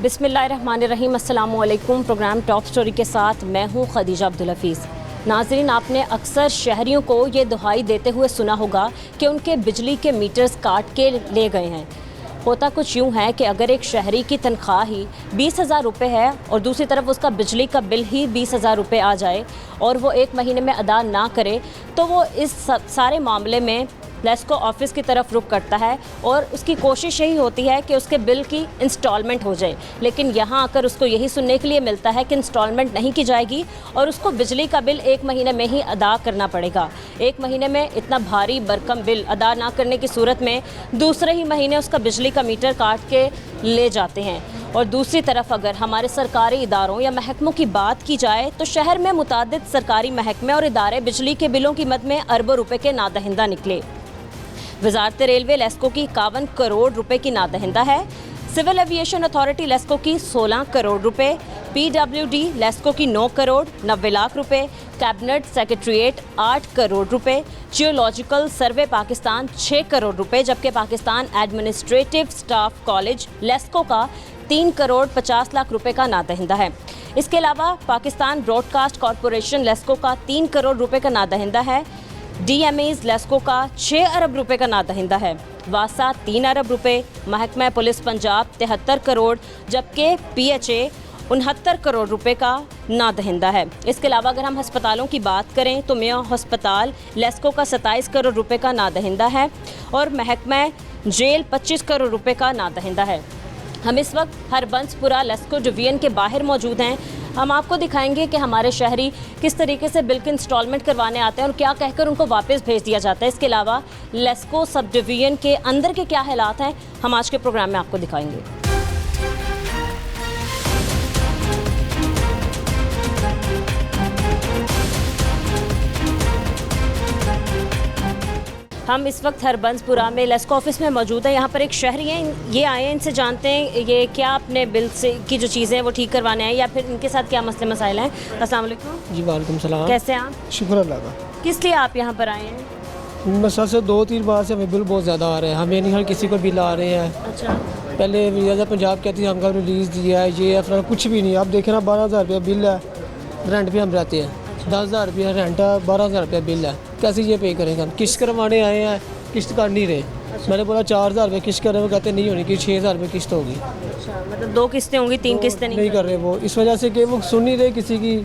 बिस्मिल्लाहिर्रहमानिर्रहीम, अस्सलाम वालेकुम। प्रोग्राम टॉप स्टोरी के साथ मैं हूँ खदीजा अब्दुल हफीज़। नाज़रीन, आपने अक्सर शहरियों को ये दुहाई देते हुए सुना होगा कि उनके बिजली के मीटर्स काट के ले गए हैं। होता कुछ यूँ है कि अगर एक शहरी की तनख्वाह ही 20,000 रुपये है और दूसरी तरफ उसका बिजली का बिल ही 20,000 रुपये आ जाए और वो एक महीने में अदा ना करे, तो वो इस सारे मामले में लेस्को ऑफिस की तरफ रुख करता है और उसकी कोशिश यही होती है कि उसके बिल की इंस्टॉलमेंट हो जाए। लेकिन यहाँ आकर उसको यही सुनने के लिए मिलता है कि इंस्टॉलमेंट नहीं की जाएगी और उसको बिजली का बिल एक महीने में ही अदा करना पड़ेगा। एक महीने में इतना भारी भरकम बिल अदा ना करने की सूरत में दूसरे ही महीने उसका बिजली का मीटर काट के ले जाते हैं। और दूसरी तरफ अगर हमारे सरकारी इदारों या महकमों की बात की जाए तो शहर में मुतादिद सरकारी महकमे और इदारे बिजली के बिलों की मद में अरबों रुपए के नादहिंदा निकले। वजारत रेलवे लेस्को की 51 करोड़ रुपए की नादहिंदा है। सिविल एविएशन अथॉरिटी लेस्को की 16 करोड़ रुपए, PWD लेस्को की 9 करोड़ 90 लाख रुपए, कैबिनेट सेक्रेटरीट 8 करोड़ रुपए, जियोलॉजिकल सर्वे पाकिस्तान 6 करोड़ रुपए, जबकि Pakistan administrative staff college LESCO का 3 करोड़ 50 लाख रुपए का नादहिंदा है। इसके अलावा पाकिस्तान ब्रॉडकास्ट कॉरपोरेशन लेस्को का 3 करोड़ रुपए का नादहिंदा है। DMAs लेस्को का 6 अरब रुपए का नादहिंदा है। वासा 3 अरब रुपए, महकमा पुलिस पंजाब 73 करोड़, जबकि PHA 69 करोड़ रुपए का नादहिंदा है। इसके अलावा अगर हम हस्पतालों की बात करें तो मेयो हस्पताल लेस्को का 27 करोड़ रुपए का नादहिंदा है और महकमा जेल 25 करोड़ रुपए का नादहिंदा है। हम इस वक्त हरबंसपुरा लेस्को डिवीजन के बाहर मौजूद हैं। हम आपको दिखाएंगे कि हमारे शहरी किस तरीके से बिल की इंस्टॉलमेंट करवाने आते हैं और क्या कहकर उनको वापस भेज दिया जाता है। इसके अलावा लेस्को सब डिवीजन के अंदर के क्या हालात हैं, हम आज के प्रोग्राम में आपको दिखाएंगे। हम इस वक्त हरबंसपुरा में लेस्को ऑफिस में मौजूद है। यहाँ पर एक शहरी हैं, ये आए हैं, इनसे जानते हैं ये क्या अपने बिल से की जो चीज़ें हैं वो ठीक करवाने आए या फिर इनके साथ क्या मसले मसाइल हैं। अस्सलाम वालेकुम। जी वालेकुम सलाम। कैसे हैं आप? शुक्र अल्लाह का। किस लिए आप यहाँ पर आए हैं? मसल से 2-3 बार से हमें बिल बहुत ज़्यादा आ रहे हैं, हमें नहीं हर किसी को बिल आ रहे हैं। अच्छा, पहले रियाजा पंजाब कहती है हमका रिलीज़ दिया है, ये है फिर कुछ भी नहीं। आप देखें ना 12,000 रुपया बिल है, रेंट पे हम रहते हैं। 10,000 रुपया रेंट है, 12,000 रुपया बिल है, कैसे ये पे करेंगे हम? किस्त करवाने आए हैं, किस्त कर नहीं रहे। मैंने बोला 4,000 रुपये किस्त कर रहे, वो कहते नहीं होनी कि 6,000 रुपये किस्त होगी। अच्छा, मतलब 2 किस्तें होंगी, 3 किस्तें नहीं कर रहे वो, इस वजह से कि वो सुन नहीं रहे किसी की,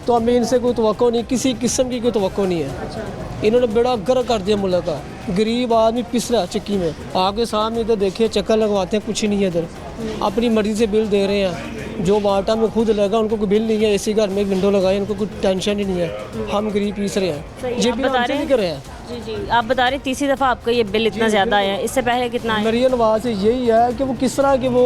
तो हमें इनसे कोई तवक्को नहीं, किसी किस्म की कोई तवक्को नहीं है। अच्छा, इन्होंने बड़ा गर्क कर दिया मुल्क का। गरीब आदमी पिस रहा चक्की में, आगे सामने इधर देखिए चक्कर लगवाते हैं, कुछ नहीं है इधर। अपनी मर्जी से बिल दे रहे हैं, जो वाटा में खुद लगा उनको कोई बिल नहीं है। इसी घर में विंडो लगाए, उनको कोई टेंशन ही नहीं है। हम गरीब पीस रहे हैं, ये भी हमसे नहीं कर रहे हैं। जी जी, आप बता रहे तीसरी दफ़ा आपका ये बिल इतना ज़्यादा आया है, इससे पहले कितना आया? मेरी नवाज यही है कि वो किस तरह के वो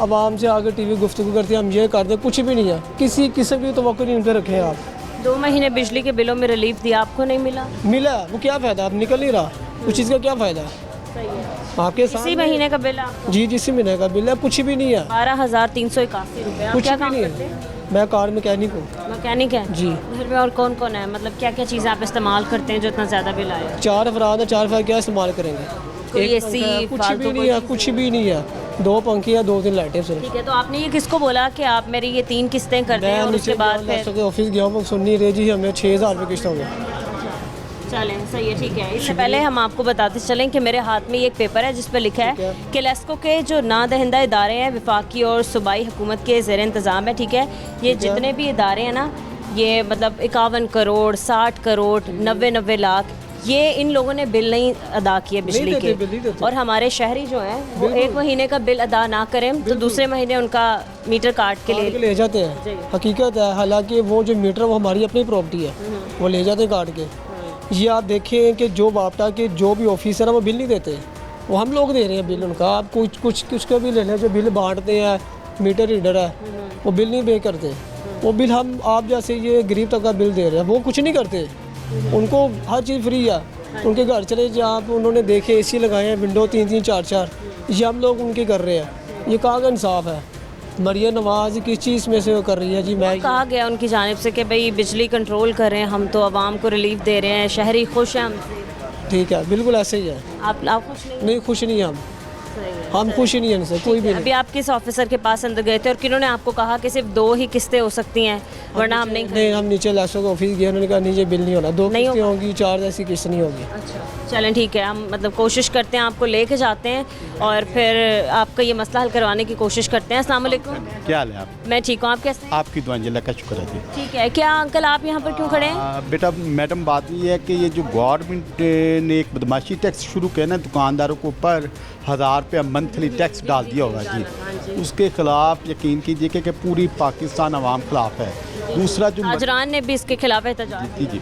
आवाम से आगे टीवी गुफ्तगू करते हैं, हम ये करते हैं, कुछ भी नहीं है। किसी किस्म की तवक्को नहीं उन पर रखे आप। 2 महीने बिजली के बिलों में रिलीफ दिया, आपको नहीं मिला? मिला, वो क्या फ़ायदा? आप निकल नहीं रहा, उस चीज़ का क्या फ़ायदा? सही है। आपके इसी महीने का बिल आपको? जी, जिस महीने का बिल है, कुछ भी नहीं है। 12,381 रुपये। कुछ भी नहीं है। मैं कार मैकेनिक हूँ। मैकेनिक है जी। घर में और कौन कौन है, मतलब क्या क्या चीज़ें आप इस्तेमाल करते हैं जो इतना ज़्यादा बिल आया? 4 अफराद है, 4 अफराद क्या इस्तेमाल करेंगे? कोई एक AC पंखा है, कुछ फालतू भी नहीं कोई है, कुछ भी नहीं है। 2 पंखे या 2-3 लाइटें सिर्फ। ठीक है, तो आपने ये किसको बोला कि आप मेरी ये 3 किस्तें करते हैं और उसके बाद फिर? ऑफिस गया हूँ, सुन नहीं रही जी, हमें 6,000 रुपये किस्त हो गया। चलें, सही है, ठीक है। इससे पहले हम आपको बताते चलें कि मेरे हाथ में ये एक पेपर है जिस पर लिखा है कि लेस्को के जो नादहिंदा इदारे हैं वफाकी और सूबाई हुकूमत के ज़ेर इंतज़ाम है। ठीक है, ये जितने भी इदारे हैं ना, ये मतलब 51 करोड़ 60 करोड़ 90 लाख, ये इन लोगों ने बिल नहीं अदा किए बिजली के। और हमारे शहरी जो हैं वो एक महीने का बिल अदा ना करें तो दूसरे महीने उनका मीटर काट के ले जाते हैं। हकीकत है, हालांकि वो जो मीटर वो हमारी अपनी प्रॉपर्टी है, वो ले जाते हैं काट के। ये आप देखें कि जो बापटा के जो भी ऑफिसर है वो बिल नहीं देते, वो हम लोग दे रहे हैं बिल उनका। आप कुछ का भी ले लें, जो बिल बांटते हैं, मीटर रीडर है, वो बिल नहीं पे करते। वो बिल हम आप जैसे ये गरीब तक का बिल दे रहे हैं, वो कुछ नहीं करते। उनको हर चीज़ फ्री है। उनके घर चले जहाँ आप उन्होंने देखे AC लगाए हैं, विंडो 3-3 4-4, ये हम लोग उनके कर रहे हैं। ये कहाँ का इंसाफ है? मरियम नवाज़ किस चीज़ में से वो कर रही है जी? मैं कहा गया उनकी जानिब से कि भाई बिजली कंट्रोल कर रहे हैं, हम तो आवाम को रिलीफ दे रहे हैं, शहरी खुश हैं हमसे। ठीक है, बिल्कुल ऐसे ही है। आप खुश नहीं? नहीं, खुश नहीं हम। सही है। हम खुश ही नहीं हैं इनसे, कोई भी नहीं। अभी आप किस ऑफिसर के पास अंदर गए थे और किन्होंने आपको कहा कि सिर्फ 2 ही किस्तें हो सकती हैं वरना हम नहीं हम नीचे लाशों के ऑफिस गए, उन्होंने कहा नीचे बिल नहीं होना, 2 नहीं किस्तें होंगी, 4 ऐसी किस्त नहीं होगी। अच्छा चलें ठीक है, हम मतलब कोशिश करते हैं आपको लेके जाते हैं और फिर आपका ये मसला हल करवाने की कोशिश करते हैं। अस्सलाम वालेकुम। क्या हाल है आप? मैं ठीक हूँ, आप कैसे हैं? आपकी दुआ अल्लाह का शुक्र है जी। ठीक है, क्या अंकल आप यहाँ पर क्यों खड़े हैं? बेटा मैडम बात ये है कि ये जो गवर्नमेंट ने एक बदमाशी टैक्स शुरू किया ना दुकानदारों को ऊपर 1000 रुपया मंथली टैक्स डाल दिया होगा जी, उसके खिलाफ यकीन कीजिए कि पूरी पाकिस्तान आवाम खिलाफ है। दूसरा जो ताजरान ने भी इसके खिलाफ एहतजाज जी जी,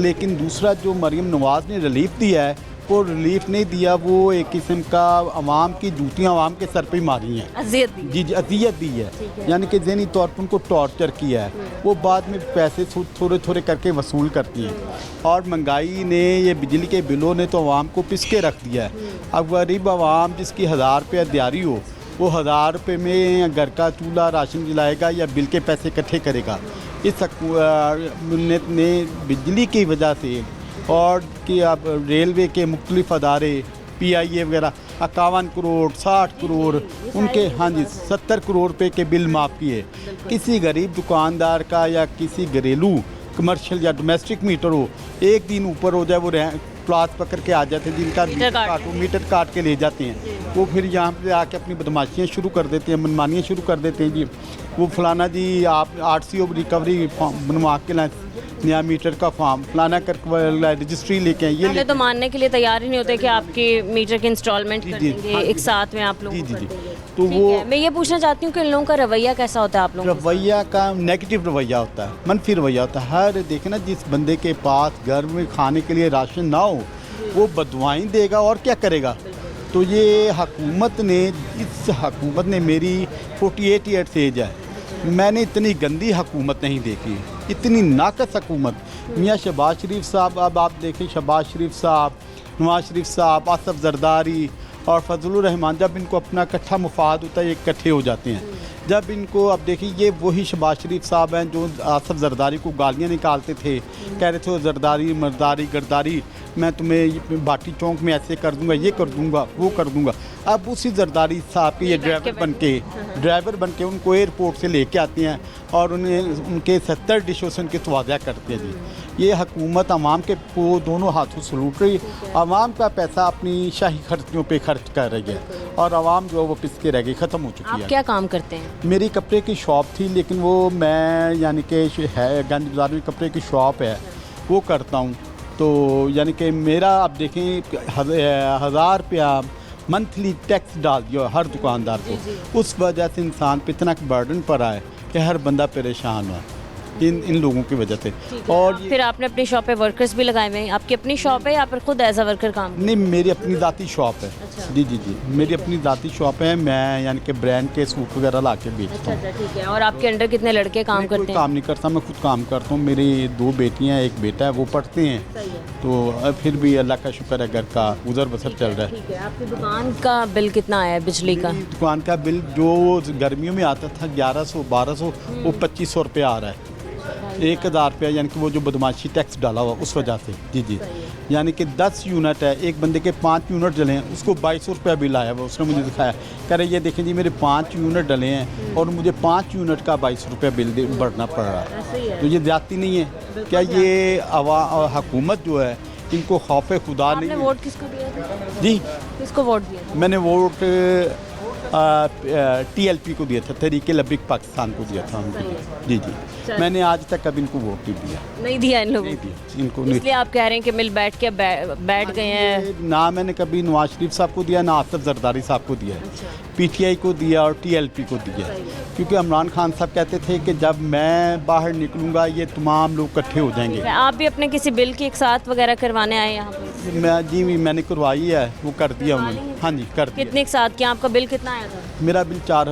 लेकिन दूसरा जो मरीम नवाज़ ने रिलीफ दिया है वो रिलीफ नहीं दिया, वो एक किस्म का आवाम की जूतियाँ आवाम के सर पे ही मारी हैं, अजियत दी। जी जी अजियत दी है, यानी कि ज़हनी तौर पर उनको टॉर्चर किया है। वो बाद में पैसे थोड़े थोड़े करके वसूल करती हैं और महंगाई ने ये बिजली के बिलों ने तो आवाम को पिसके रख दिया है। अब गरीब आवाम जिसकी 1000 रुपया दिहाड़ी हो वो 1000 रुपये में घर का चूल्हा राशन दिलाएगा या बिल के पैसे इकट्ठे करेगा। इस हुकूमत ने बिजली की वजह से और कि अब रेलवे के मुख्तलिफ अदारे PIA वगैरह 51 करोड़ 60 करोड़ उनके हाँ जी 70 करोड़ रुपए के बिल माफ़ किए। किसी गरीब दुकानदार का या किसी घरेलू कमर्शियल या डोमेस्टिक मीटर हो, एक दिन ऊपर हो जाए वो प्लास पकड़ के आ जाते हैं, जिनका मीटर काट के ले जाते हैं। वो फिर यहाँ पे आके अपनी बदमाशियाँ शुरू कर देते हैं, मनमानियाँ शुरू कर देते हैं जी। वो फलाना जी आप RCO रिकवरी बनवा के लाए नया मीटर का फॉर्म फलाना कर रजिस्ट्री लेके आए। ये तो मानने के लिए तैयार ही नहीं होते कि आपके मीटर की इंस्टॉलमेंट कर जी, देंगे हाँ, एक साथ में आप लोग जी जी जी। तो वो मैं ये पूछना चाहती हूँ कि इन लोगों का रवैया कैसा होता है आप लोगों का? रवैया का नेगेटिव रवैया होता है, मनफी रवैया होता है। हर देखे ना जिस बंदे के पास घर में खाने के लिए राशन ना हो वो बदवाएं देगा और क्या करेगा। तो ये हुकूमत ने इस हुकूमत ने मेरी 48 ईयर्स एज है, मैंने इतनी गंदी हुकूमत नहीं देखी, इतनी नाकस हुकूमत। मियाँ शहबाज शरीफ साहब, अब आप देखें शहबाज शरीफ साहब, नवाज शरीफ साहब, आसफ जरदारी और फजलुर रहमान, जब इनको अपना इकट्ठा मुफाद होता है ये इकट्ठे हो जाते हैं। जब इनको अब देखिए ये वही शहबाज शरीफ साहब हैं जो आसफ जरदारी को गालियाँ निकालते थे, कह रहे थे जरदारी मरदारी गरदारी, मैं तुम्हें भाटी चौक में ऐसे कर दूंगा, ये कर दूंगा, वो कर दूंगा। अब उसी जरदारी साहब के ये ड्राइवर बन के उनको एयरपोर्ट से लेके आते हैं और उन्हें उनके 70 डिशों से उनके तवाज़ा करते हैं जी। ये हुकूमत आवाम के को दोनों हाथों से लूट रही, आवाम का पैसा अपनी शाही खर्चों पे खर्च कर रही है और आवाम जो वो पिसके रह गई, ख़त्म हो चुकी है। आप क्या काम करते हैं? मेरी कपड़े की शॉप थी, लेकिन वो मैं यानी कि है गंज बाज़ार में कपड़े की शॉप है वो करता हूँ। तो यानी कि मेरा आप देखें 1000 रुपया मंथली टैक्स डाल दिया हर दुकानदार को। उस वजह से इंसान पे इतना बर्डन पड़ा है कि हर बंदा परेशान है इन लोगों की वजह से। और फिर आपने अपनी शॉप पे वर्कर्स भी लगाए हुए हैं? आपकी अपनी शॉप है या फिर खुद एज अ वर्कर काम? नहीं, मेरी अपनी ज़ाती शॉप है। अच्छा। जी जी जी, मेरी अपनी ज़ाती शॉप है। मैं यानी कि ब्रांड के सूट वगैरह ला के बेचता हूँ। ठीक है। और आपके अंडर कितने लड़के काम मैं करते कोई हैं? काम नहीं करता, मैं खुद काम करता हूँ। मेरी 2 बेटियाँ एक बेटा है, वो पढ़ते हैं। तो फिर भी अल्लाह का शुक्र है, घर का गुजर बसर चल रहा है। ठीक है। आपकी दुकान का बिल कितना आया है बिजली का? मेरी दुकान का बिल जो गर्मियों में आता था 1100 1200, वो 2500 रुपये आ रहा है। 1000 रुपया, यानी कि वो जो बदमाशी टैक्स डाला हुआ उस वजह से। जी जी, यानी कि 10 यूनिट है, एक बंदे के 5 यूनिट डले हैं, उसको 2200 रुपया बिल आया हुआ। उसने मुझे दिखाया, कह रहे ये देखें जी मेरे 5 यूनिट डले हैं और मुझे 5 यूनिट का 2200 रुपया बिल भरना पड़ रहा है। तो ये ज़्यादती नहीं है क्या? ये हुकूमत जो है इनको खौफ खुदा नहीं। आपने वोट किसको दिया था? जी, किसको वोट दिया? मैंने वोट TLP को दिया था, तहरीक लब्बिक पाकिस्तान को दिया था उनको। जी जी, मैंने आज तक कभी इनको वोट नहीं दिया। नहीं दिया इन लोगों नहीं को? दिया इनको नहीं। इसलिए आप कह रहे हैं कि मिल बैठ के बैठ गए हैं? ना मैंने कभी नवाज शरीफ साहब को दिया, ना आसफ जरदारी साहब को दिया, PTI को दिया और TLP को दिया। क्योंकि इमरान खान साहब कहते थे कि जब मैं बाहर निकलूँगा ये तमाम लोग इकट्ठे हो जाएंगे। आप भी अपने किसी बिल की एक साथ वगैरह करवाने आए यहाँ पर? जी मैंने करवाई है, वो कर दिया उन्होंने। हाँ जी, कर दिया। कितने एक साथ किया? आपका बिल कितना आया था? मेरा बिल 4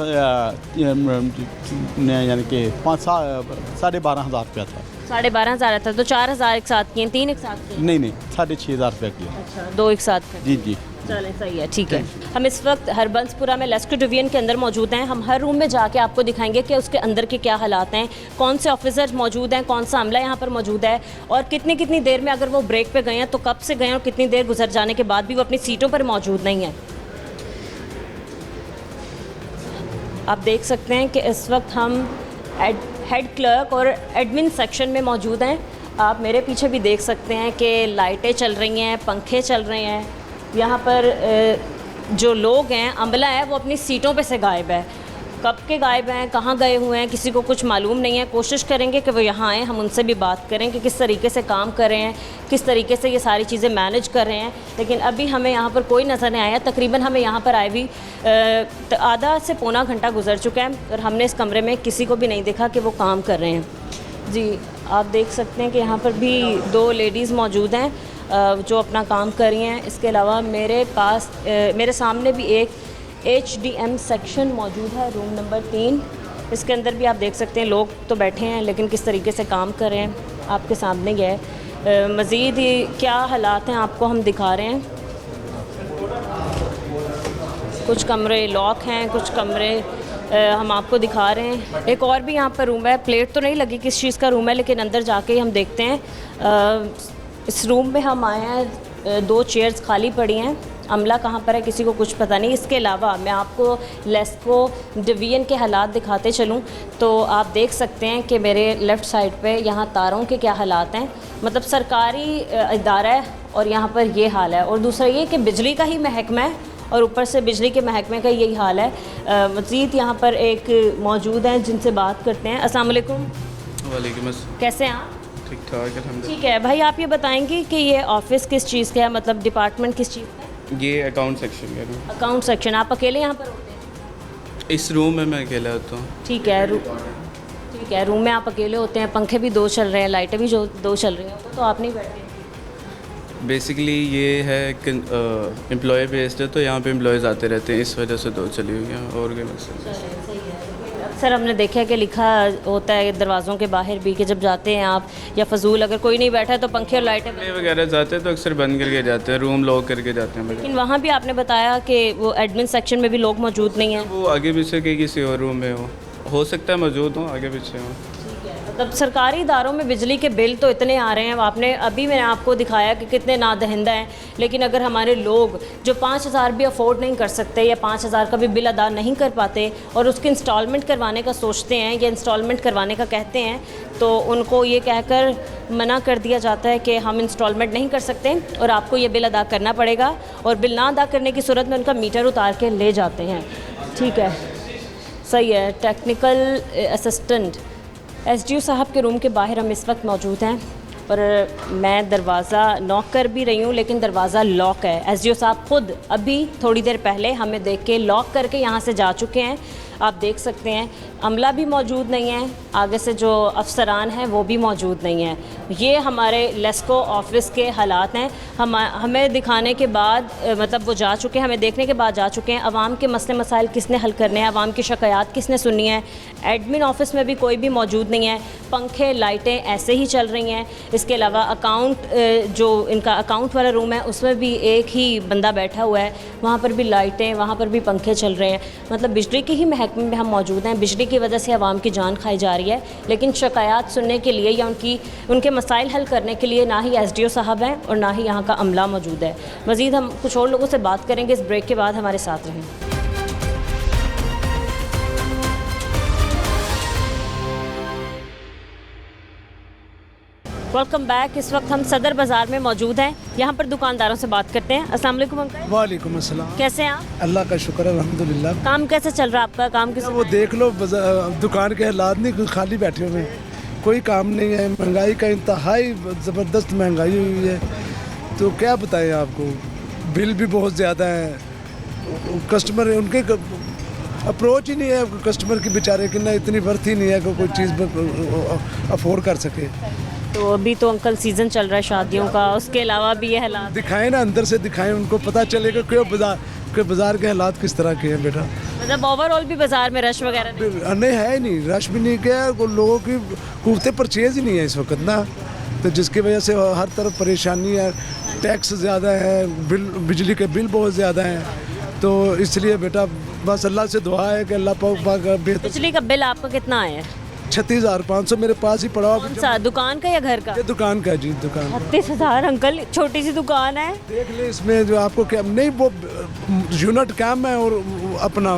यानी कि 12,500 रुपया था। 12,500 था। तो 4,000 एक साथ किए, 3 एक साथ किए? नहीं 6,500 रुपया किया। अच्छा, 2 एक साथ किए। जी जी, चलें, सही है, ठीक है। हम इस वक्त हरबंसपुरा में लेस्को डिवीजन के अंदर मौजूद हैं। हम हर रूम में जाके आपको दिखाएंगे कि उसके अंदर के क्या हालात हैं, कौन से ऑफिसर मौजूद हैं, कौन सा अमला यहाँ पर मौजूद है और कितनी देर में, अगर वो ब्रेक पे गए हैं तो कब से गए हैं और कितनी देर गुजर जाने के बाद भी वो अपनी सीटों पर मौजूद नहीं है। आप देख सकते हैं कि इस वक्त हम हेड क्लर्क और एडमिन सेक्शन में मौजूद हैं। आप मेरे पीछे भी देख सकते हैं कि लाइटें चल रही हैं, पंखे चल रहे हैं। यहाँ पर जो लोग हैं, अमला है, वो अपनी सीटों पे से गायब है। कब के गायब हैं, कहाँ गए हुए हैं, किसी को कुछ मालूम नहीं है। कोशिश करेंगे कि वो यहाँ आएँ, हम उनसे भी बात करें कि किस तरीके से काम कर रहे हैं, किस तरीके से ये सारी चीज़ें मैनेज कर रहे हैं। लेकिन अभी हमें यहाँ पर कोई नज़र नहीं आया। तकरीबन हमें यहाँ पर आए भी आधा से पौना घंटा गुजर चुका है और हमने इस कमरे में किसी को भी नहीं देखा कि वो काम कर रहे हैं। जी, आप देख सकते हैं कि यहाँ पर भी 2 लेडीज़ मौजूद हैं जो अपना काम कर रही हैं। इसके अलावा मेरे सामने भी एक HDM सेक्शन मौजूद है, रूम नंबर 3। इसके अंदर भी आप देख सकते हैं लोग तो बैठे हैं, लेकिन किस तरीके से काम कर रहे हैं आपके सामने ही है। मज़ीद ही क्या हालात हैं आपको हम दिखा रहे हैं। कुछ कमरे लॉक हैं, कुछ कमरे हम आपको दिखा रहे हैं। एक और भी यहाँ पर रूम है, प्लेट तो नहीं लगी किस चीज़ का रूम है, लेकिन अंदर जाके ही हम देखते हैं। इस रूम में हम आए हैं, 2 चेयर्स खाली पड़ी हैं। अमला कहाँ पर है किसी को कुछ पता नहीं। इसके अलावा मैं आपको लेस्को डिवीजन के हालात दिखाते चलूँ तो आप देख सकते हैं कि मेरे लेफ़्ट साइड पे यहाँ तारों के क्या हालात हैं। मतलब सरकारी इदारा है और यहाँ पर ये हाल है। और दूसरा ये कि बिजली का ही महकमा है और ऊपर से बिजली के महकमे का यही हाल है। मज़ीद यहाँ पर एक मौजूद हैं जिनसे बात करते हैं। अस्सलाम वालेकुम। वालेकुम अस्सलाम। कैसे हैं आप? ठीक ठाक अल्हम्दुलिल्लाह। ठीक है भाई, आप ये बताएंगे कि ये ऑफ़िस किस चीज़ का है, मतलब डिपार्टमेंट किस चीज़ का है? ये अकाउंट सेक्शन है ना। Account section. आप अकेले यहाँ पर होते हैं? इस रूम में मैं अकेला होता हूँ। ठीक है, ठीक है, रूम में आप अकेले होते हैं। पंखे भी 2 चल रहे हैं, लाइटें भी 2 चल रही हैं, तो आप नहीं बैठे? बेसिकली ये है कि एम्प्लॉय बेस्ड है, तो यहाँ पे एम्प्लॉयज़ आते रहते हैं, इस वजह से 2 चली हुई हैं। और क्या मसला? अक्सर हमने देखा है कि लिखा होता है दरवाज़ों के बाहर भी कि जब जाते हैं आप या फजूल अगर कोई नहीं बैठा है तो पंखे और लाइटें वगैरह जाते हैं तो अक्सर बंद करके जाते हैं, रूम लॉक करके जाते हैं। लेकिन वहाँ भी आपने बताया कि वो एडमिन सेक्शन में भी लोग मौजूद नहीं हैं। वो आगे पीछे के किसी और रूम में हो सकता है मौजूद हो, आगे पीछे हो। मतलब सरकारी इदारों में बिजली के बिल तो इतने आ रहे हैं, आपने अभी मैंने आपको दिखाया कि कितने नादहिंदा हैं। लेकिन अगर हमारे लोग जो 5,000 भी अफोर्ड नहीं कर सकते या 5,000 का भी बिल अदा नहीं कर पाते और उसकी इंस्टॉलमेंट करवाने का सोचते हैं या इंस्टॉलमेंट करवाने का कहते हैं, तो उनको ये कहकर मना कर दिया जाता है कि हम इंस्टॉलमेंट नहीं कर सकते और आपको ये बिल अदा करना पड़ेगा। और बिल ना अदा करने की सूरत में उनका मीटर उतार के ले जाते हैं। ठीक है, सही है। टेक्निकल असिस्टेंट SDO साहब के रूम के बाहर हम इस वक्त मौजूद हैं, पर मैं दरवाज़ा नॉक कर भी रही हूँ लेकिन दरवाज़ा लॉक है। SDO साहब ख़ुद अभी थोड़ी देर पहले हमें देख के लॉक करके यहाँ से जा चुके हैं। आप देख सकते हैं अमला भी मौजूद नहीं है, आगे से जो अफसरान हैं वो भी मौजूद नहीं है। ये हमारे लेस्को ऑफिस के हालात हैं। हमें दिखाने के बाद मतलब वो जा चुके हैं, हमें देखने के बाद जा चुके हैं। आवाम के मसले मसाइल किसने हल करने हैं, आवाम की शिकायत किसने सुननी है। एडमिन ऑफिस में भी कोई भी मौजूद नहीं है, पंखे लाइटें ऐसे ही चल रही हैं। इसके अलावा अकाउंट जो इनका अकाउंट वाला रूम है उसमें भी एक ही बंदा बैठा हुआ है, वहाँ पर भी लाइटें, वहाँ पर भी पंखे चल रहे हैं। मतलब बिजली के ही महकमे में हम मौजूद हैं। बिजली की वजह से आवाम की जान खाई जा रही है, लेकिन शिकायत सुनने के लिए या उनके मसाइल हल करने के लिए ना ही SDO साहब हैं और ना ही यहाँ का अमला मौजूद है। मज़ीद हम कुछ और लोगों से बात करेंगे इस ब्रेक के बाद। हमारे साथ रहें। Welcome back. इस वक्त हम सदर बाज़ार में मौजूद हैं, यहाँ पर दुकानदारों से बात करते हैं। अस्सलाम वालेकुम अंकल। वालेकुम अस्सलाम। कैसे हैं आप? अल्लाह का शुक्र अल्हम्दुलिल्लाह। काम कैसे चल रहा है आपका? काम किस वो देख लो दुकान के हालात नहीं, खाली बैठे हुए हैं, कोई काम नहीं है। महंगाई का इंतहाई ज़बरदस्त महंगाई हुई है, तो क्या बताएं आपको। बिल भी बहुत ज़्यादा है, कस्टमर उनके अप्रोच ही नहीं है कस्टमर की, बेचारे की ना इतनी वर्थ ही नहीं है कि कोई चीज़ अफोर्ड कर सके। तो अभी तो अंकल सीज़न चल रहा है शादियों का, उसके अलावा भी ये हालात दिखाएं ना, अंदर से दिखाएं, उनको पता चलेगा कि बाज़ार के हालात किस तरह के हैं बेटा। मतलब ओवरऑल भी बाज़ार में रश वगैरह नहीं है ही नहीं, रश भी नहीं, क्या लोगों की कुव्वते परचेज ही नहीं है इस वक्त ना, तो जिसकी वजह से हर तरफ परेशानी है। टैक्स ज़्यादा है, बिजली के बिल बहुत ज़्यादा हैं, तो इसलिए बेटा बस अल्लाह से दुआ है कि अल्लाह पाक बेहतर। बिजली का बिल आपका कितना आया है? 36,500 मेरे पास ही पड़ा। कौन सा, दुकान का या घर का? ये दुकान का जी, दुकान। 36,000 अंकल, छोटी सी दुकान है। देख ले इसमें जो आपको क्या नहीं, वो यूनिट काम है और अपना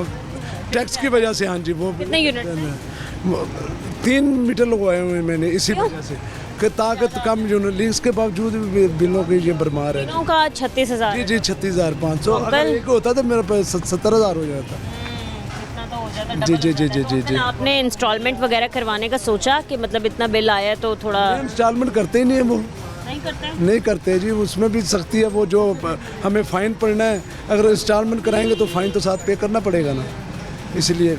टैक्स की वजह से। हाँ जी, वो कितने यूनिट 3 मीटर लगवाए हुए हैं मैंने इसी वजह से कि ताकत कम यूनिट ली, इसके बावजूद भी बिलों की ये भरमार है। तीनों का 36,000 जी जी 36,500। अगर अंकल- एक होता तो मेरा 70,000 हो जाता। इतना तो हो जाता, जी डबल जी हो जी जाता। जी जी तो जी। आपने इंस्टॉलमेंट वगैरह करवाने का सोचा कि मतलब इतना बिल आया है तो थोड़ा इंस्टॉलमेंट करते ही नहीं है वो, नहीं करते? नहीं करते जी। उसमें भी सख्ती है, वो जो हमें फ़ाइन पड़ना है, अगर इंस्टॉलमेंट कराएंगे तो फ़ाइन तो साथ पे करना पड़ेगा ना, इसलिए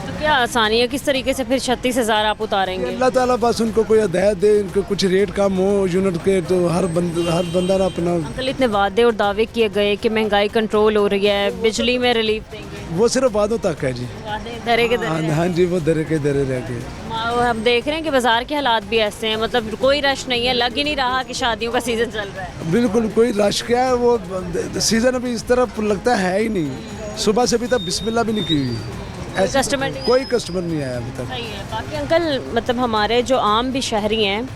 तो क्या आसानी है, किस तरीके से फिर 36,000 आप उतारेंगे? अल्लाह ताला बस उनको कोई हिदायत दे, इनको कुछ रेट कम हो यूनिट के, तो हर बंदा ना अपना। अंकल इतने वादे और दावे किए गए कि महंगाई कंट्रोल हो रही है, बिजली में रिलीफ देंगे, वो सिर्फ वादों तक है जी। वादे धरे के धरे। हाँ जी, वो दरे के दरे रह गए। हम देख रहे हैं कि बाजार के हालात भी ऐसे हैं, मतलब कोई रश नहीं है, लग ही नहीं रहा कि शादियों का सीजन चल रहा है। बिल्कुल कोई रश क्या है, वो सीज़न अभी इस तरफ लगता है ही नहीं। सुबह से अभी तक बिस्मिल्लाह भी नहीं की हुई, ऐसे कस्टमर नहीं कोई कस्टमर नहीं आया अभी तक। सही है। बाकी अंकल मतलब हमारे जो आम भी शहरी हैं,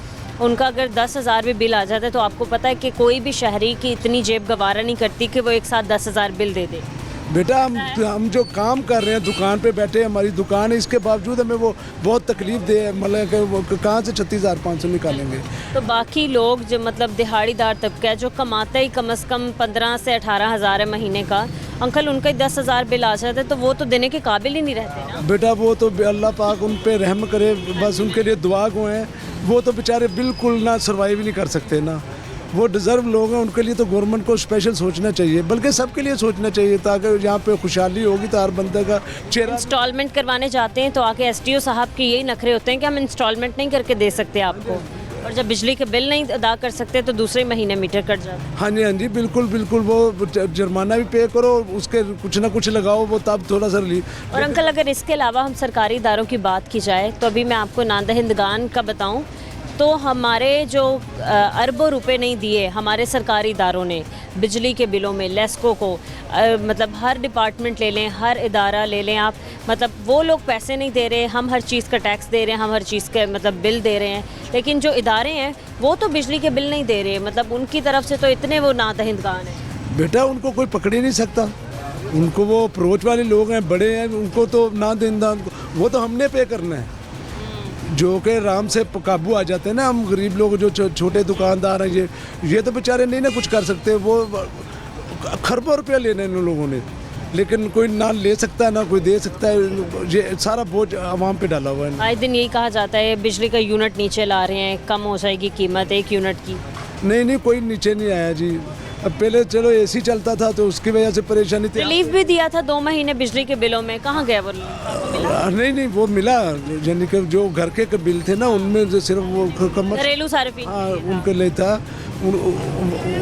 उनका अगर 10,000 भी बिल आ जाता है तो आपको पता है कि कोई भी शहरी की इतनी जेब गवारा नहीं करती कि वो एक साथ 10,000 बिल दे दे। बेटा हम जो काम कर रहे हैं, दुकान पे बैठे, हमारी दुकान है, इसके बावजूद हमें वो बहुत तकलीफ दे, मतलब कि वो कहाँ से 36,500 निकालेंगे। तो बाकी लोग जो मतलब दिहाड़ीदार तबका है जो कमाता ही कम से कम 15 से 18,000 है महीने का, अंकल उनका ही 10,000 बिल आ जाता है तो वो तो देने के काबिल ही नहीं रहते ना। बेटा वो तो अल्लाह पाक उन पे रहम करे, बस उनके लिए दुआ गो हैं। वो तो बेचारे बिल्कुल ना सर्वाइव ही नहीं कर सकते ना, वो डिज़र्व लोग हैं। उनके लिए तो गवर्नमेंट को स्पेशल सोचना चाहिए, बल्कि सबके लिए सोचना चाहिए, ताकि यहाँ पे खुशहाली होगी तो हर बंदे का चेहरा। इंस्टॉलमेंट करवाने जाते हैं तो आके एसडीओ साहब के यही नखरे होते हैं कि हम इंस्टॉलमेंट नहीं करके दे सकते आपको, और जब बिजली के बिल नहीं अदा कर सकते तो दूसरे महीने मीटर कट जाता है। हाँ जी बिल्कुल बिल्कुल, वो जुर्माना भी पे करो, उसके कुछ ना कुछ लगाओ, वो तब थोड़ा सा रिलीफ। और अंकल अगर इसके अलावा हम सरकारी इदारों की बात की जाए तो अभी मैं आपको नांदहिंदगान का बताऊं तो हमारे जो अरबों रुपए नहीं दिए हमारे सरकारी इदारों ने बिजली के बिलों में, लेस्को को मतलब हर डिपार्टमेंट ले लें, हर इदारा ले लें आप, मतलब वो लोग पैसे नहीं दे रहे, हम हर चीज़ का टैक्स दे रहे हैं, हम हर चीज़ का मतलब बिल दे रहे हैं, लेकिन जो इदारे हैं वो तो बिजली के बिल नहीं दे रहे, मतलब उनकी तरफ से तो इतने वो नादहिंदगान हैं। बेटा उनको कोई पकड़ ही नहीं सकता, उनको वो अप्रोच वाले लोग हैं, बड़े हैं, उनको तो ना देना, वो तो हमने पे करना है, जो कि आराम से काबू आ जाते हैं ना। हम गरीब लोग जो छोटे दुकानदार हैं, ये तो बेचारे नहीं ना कुछ कर सकते, वो खरबों रुपया लेने इन लोगों ने, लेकिन कोई ना ले सकता है ना कोई दे सकता है, ये सारा बोझ आवाम पे डाला हुआ है। आए दिन यही कहा जाता है बिजली का यूनिट नीचे ला रहे हैं, कम हो जाएगी कीमत 1 यूनिट की। नहीं कोई नीचे नहीं आया जी। अब पहले चलो एसी चलता था तो उसकी वजह से परेशानी थी। रिलीफ भी दिया था 2 महीने बिजली के बिलों में, कहाँ गया वो रिलीफ? नहीं वो मिला, यानी कि जो घर के बिल थे ना उनमें जो सिर्फ वो कमर, घरेलू सार्फिन हाँ उनके लिए था,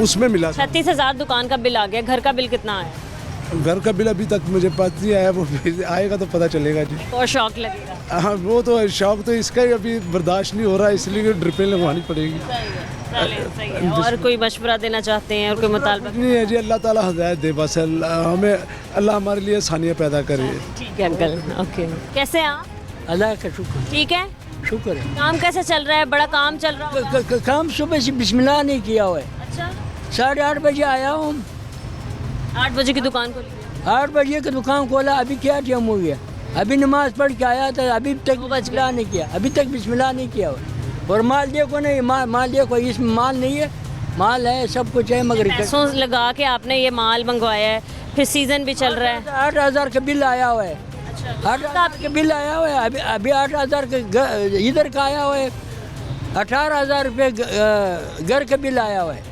उसमें मिला। 36,000 दुकान का बिल आ गया, घर का बिल कितना है? घर का बिल अभी तक मुझे पता नहीं आया, वो आएगा तो पता चलेगा जी। और शौक लगेगा। हाँ वो तो शौक तो इसका ही अभी बर्दाश्त नहीं हो रहा, इसलिए ड्रिपें लगवानी पड़ेगी। सही है। और कोई मशवरा देना चाहते हैं और कोई मुतालबा? नहीं है जी, अल्लाह ताला हिदायत दे, बस हमें अल्लाह हमारे लिए आसानियाँ पैदा करे। ठीक है अंकल, ओके। कैसे हैं आप? अल्लाह का शुक्र ठीक है। शुक्र है। काम कैसे चल रहा है? बड़ा काम चल रहा होगा। काम सुबह से बिस्मिल्लाह नहीं किया हुआ है। अच्छा, 8:30 बजे आया हूँ, 8 बजे की दुकान खोली है। 8 बजे की दुकान खोला, अभी क्या टाइम हो गया, अभी नमाज पढ़ के आया था, अभी तक 2 बज बिस्मिल्लाह नहीं किया, अभी तक बिस्मिल्लाह नहीं किया हुआ। और माल देखो नहीं, माल देखो, इसमें माल नहीं है, माल है, सब कुछ है, मगर पैसों लगा के आपने ये माल मंगवाया है, फिर सीजन भी चल रहा है। 8,000 का बिल आया हुआ है, 8,000 का बिल आया हुआ है, अभी 8,000 का इधर का आया हुआ है, 18,000 रुपये घर का बिल आया हुआ है।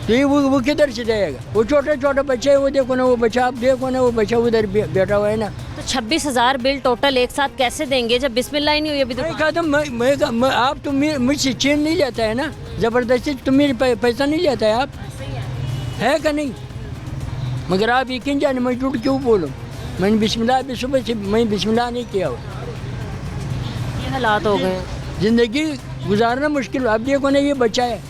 तो ये वो किधर से जाएगा? वो छोटे छोटे बच्चे, वो देखो ना, वो बच्चा आप देखो ना, वो बच्चा उधर बैठा हुआ है ना। तो 26,000 बिल टोटल एक साथ कैसे देंगे जब बिस्मिल्लाह ही नहीं हुई अभी मैं दुकान? कहता हूँ आप तो मुझसे छीन नहीं लेता है ना, ज़बरदस्ती तो मेरे पैसा नहीं लेता है आप, है कि नहीं? मगर आप यकीन जाने मैं झूठ क्यों बोलूँ, मैंने बिस्मिल्लाह भी सुबह से मैं बिस्मिल्लाह नहीं किया हुआ। ये हालात हो गए। ज़िंदगी गुजारना मुश्किल। अब देखो ना, ये बच्चा है,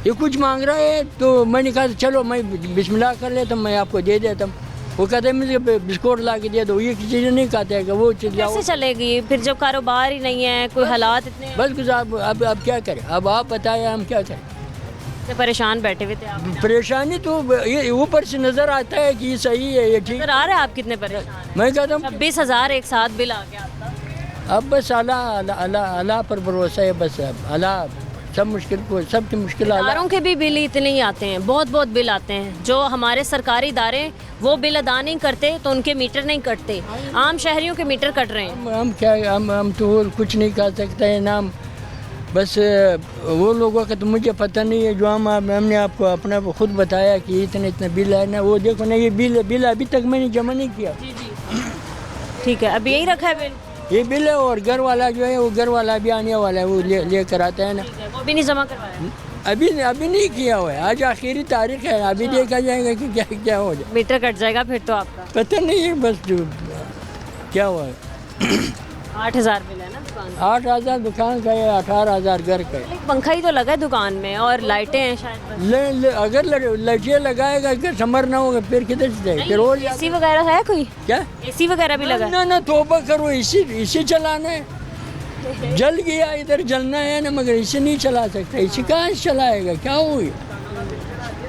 ये कुछ मांग रहा है, तो मैंने कहा चलो मैं बिस्मिल्लाह कर लेता हूँ, मैं आपको दे देता हूँ। वो कहते हैं मुझे बिस्कुट ला के दे दो, ये चीज़ें नहीं कहते हैं कि वो चीज़ कैसे चलेगी फिर जब कारोबार ही नहीं है, कोई हालात इतने? बस कुछ आप क्या करें, अब आप बताएं हम क्या करें। इतने परेशान बैठे हुए थे आप? परेशानी तो ये ऊपर से नज़र आता है कि ये सही है, ये ठीक। नजर आ रहे हैं आप कितने परेशान हैं? मैं कहता हूँ 26,000 एक साथ बिल आ गया आपका। अब बस अल्लाह पर भरोसा है, बस अब अल्लाह सब मुश्किल को, सबकी मुश्किल इदारों के भी बिल इतने ही आते हैं, बहुत बहुत बिल आते हैं। जो हमारे सरकारी इदारे वो बिल अदा नहीं करते तो उनके मीटर नहीं कटते, आम शहरियों के मीटर कट रहे हैं। हम क्या, हम तो कुछ नहीं कर सकते हैं ना, बस वो लोगों का तो मुझे पता नहीं है। जो हमने आपको अपना खुद बताया कि इतने इतने बिल है ना, वो देखो ना, ये बिल अभी तक मैंने जमा नहीं किया। ठीक है, अब यही रखा है बिल? ये बिल है, और घर वाला जो है वो घर वाला भी आने वाला है, वो लेकर आता है ना। वो भी नहीं जमा करवाया? अभी नहीं किया हुआ है, आज आखिरी तारीख है, अभी देखा जाएगा कि क्या क्या हो जाए। मीटर कट जाएगा फिर तो आपका? पता नहीं है, बस जो क्या हुआ है। 8,000 बिल है ना दुकान का? 8,000 दुकान का है, 18,000 घर का है। एक पंखा ही तो लगा है दुकान में और लाइटें हैं शायद बस। अगर लाइटें लगाएगा, अगर समर ना होगा फिर किधर से जाए, फिर और एसी वगैरह है कोई? क्या एसी वगैरह भी लगा है? ना तौबा करो, इसी चलाना है। जल गया, इधर जलना है ना, मगर इसे नहीं चला सकता। इसे कहाँ से चलाएगा, क्या होगी?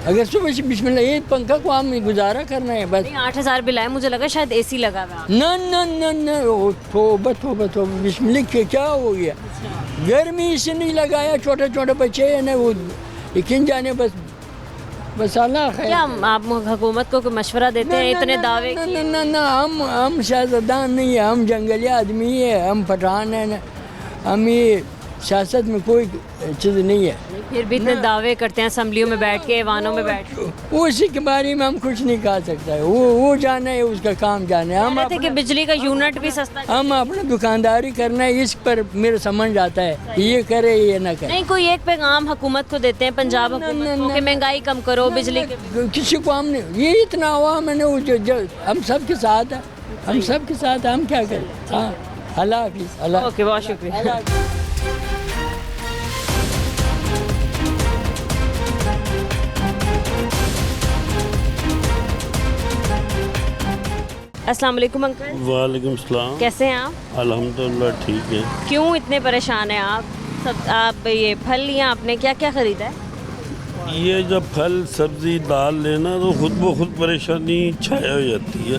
अगर सुबह से बिस्मिल्लाह, ये पंखा को हम गुजारा करना है बस। नहीं, 8,000 बिल आया, मुझे लगा शायद एसी लगा हुआ है। ना तौबा बिस्मिल्लाह, क्या हो गया? घर में इसे नहीं लगाया, छोटे छोटे बच्चे हैं ना, वो यकीन जाने बस अल्लाह खैर। क्या आप हुकूमत को कोई मशवरा देते हैं इतने दावे? ना, हम सियासतदान नहीं है, हम जंगली आदमी है, हम पठान है ना, हम ये सियासत में कोई चीज़ नहीं है। फिर भी इतने दावे करते हैं असम्बलियों में बैठ के, ऐवानों में बैठ के। उसी के बारे में हम कुछ नहीं कह सकता है, वो जाना है, उसका काम जाना है। हम कहते कि बिजली का यूनिट भी सस्ता है। हम अपना दुकानदारी करना है, इस पर मेरा समझ आता है ये करे ये ना करे। नहीं, कोई एक पैगाम हुकूमत को देते हैं, पंजाब हुकूमत को, कि महंगाई कम करो, बिजली के। किसी को हमने ये इतना हुआ, मैंने वो जो हम सबके साथ है, हम सबके साथ है, हम क्या करें। हाँ, अल्लाह हाफिज़। अल्लाह। ओके, बहुत शुक्रिया। अस्सलाम वालेकुम अंकल। वालेकुम सलाम। कैसे हैं आप? अल्हम्दुलिल्लाह ठीक है। क्यों इतने परेशान हैं आप? आप ये फल लिया आपने, क्या क्या खरीदा है? ये जब फल सब्जी दाल लेना तो खुद ब खुद परेशानी छाया हो जाती है।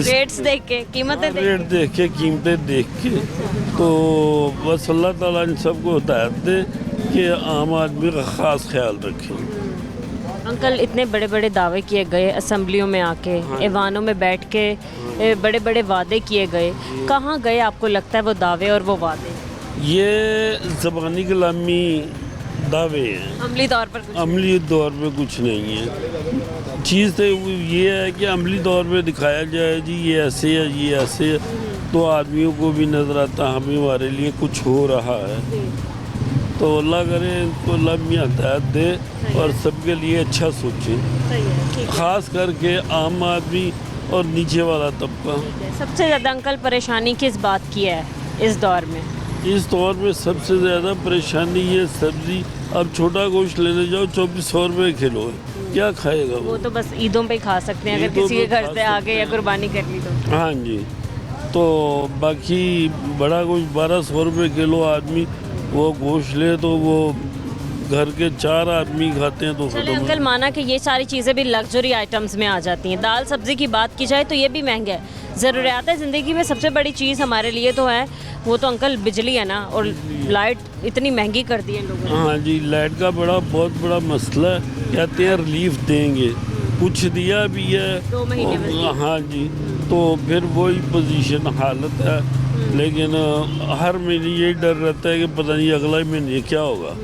रेट्स देख के, कीमतें देख रेट देख के, कीमतें देख के, तो बस अल्लाह ताला इन सबको हिदायत दे कि आम आदमी का ख़ास ख्याल रखें। अंकल, इतने बड़े बड़े दावे किए गए असम्बलियों में आके, ऐवानों में बैठ के, बड़े बड़े वादे किए गए, कहाँ गए आपको लगता है वो दावे और वो वादे? ये ज़बानी कलामी दावे हैं, अमली तौर पर कुछ? अमली दौर पे कुछ नहीं है। चीज़ तो ये है कि अमली दौर पे दिखाया जाए जी ये ऐसे है, ये ऐसे है, तो आदमियों को भी नज़र आता हमें हमारे लिए कुछ हो रहा है। तो अल्लाह करे इनको लम्हा हिदायत दे और सबके लिए अच्छा सोचे, ख़ास करके आम आदमी और नीचे वाला तबका। सबसे ज़्यादा अंकल परेशानी किस बात की है इस दौर में? इस दौर में सबसे ज़्यादा परेशानी ये सब्ज़ी, अब छोटा गोश्त लेने जाओ 2400 रुपये किलो है, क्या खाएगा वो तो बस ईदों पे ही खा सकते हैं, अगर ईदों किसी के पे घर खा से आ गए या सकते हैं। कुर्बानी कर ली तो। हाँ जी, तो बाकी बड़ा गोश्त 1200 रुपये किलो आदमी वो गोश्त ले तो वो घर के 4 आदमी खाते हैं तो चले अंकल, माना कि ये सारी चीज़ें भी लग्जरी आइटम्स में आ जाती हैं, दाल सब्ज़ी की बात की जाए तो ये भी महंगा है। ज़रूरियात ज़िंदगी में सबसे बड़ी चीज़ हमारे लिए तो है वो तो अंकल बिजली है ना, और लाइट इतनी महंगी कर दी है लोगों ने। हाँ जी, लाइट का बहुत बड़ा मसला है। कहते हैं रिलीफ देंगे, कुछ दिया भी है 2 महीने में। हाँ जी, तो फिर वही पोजीशन हालत है, लेकिन हर महीने यही डर रहता है कि पता नहीं अगला महीने क्या होगा।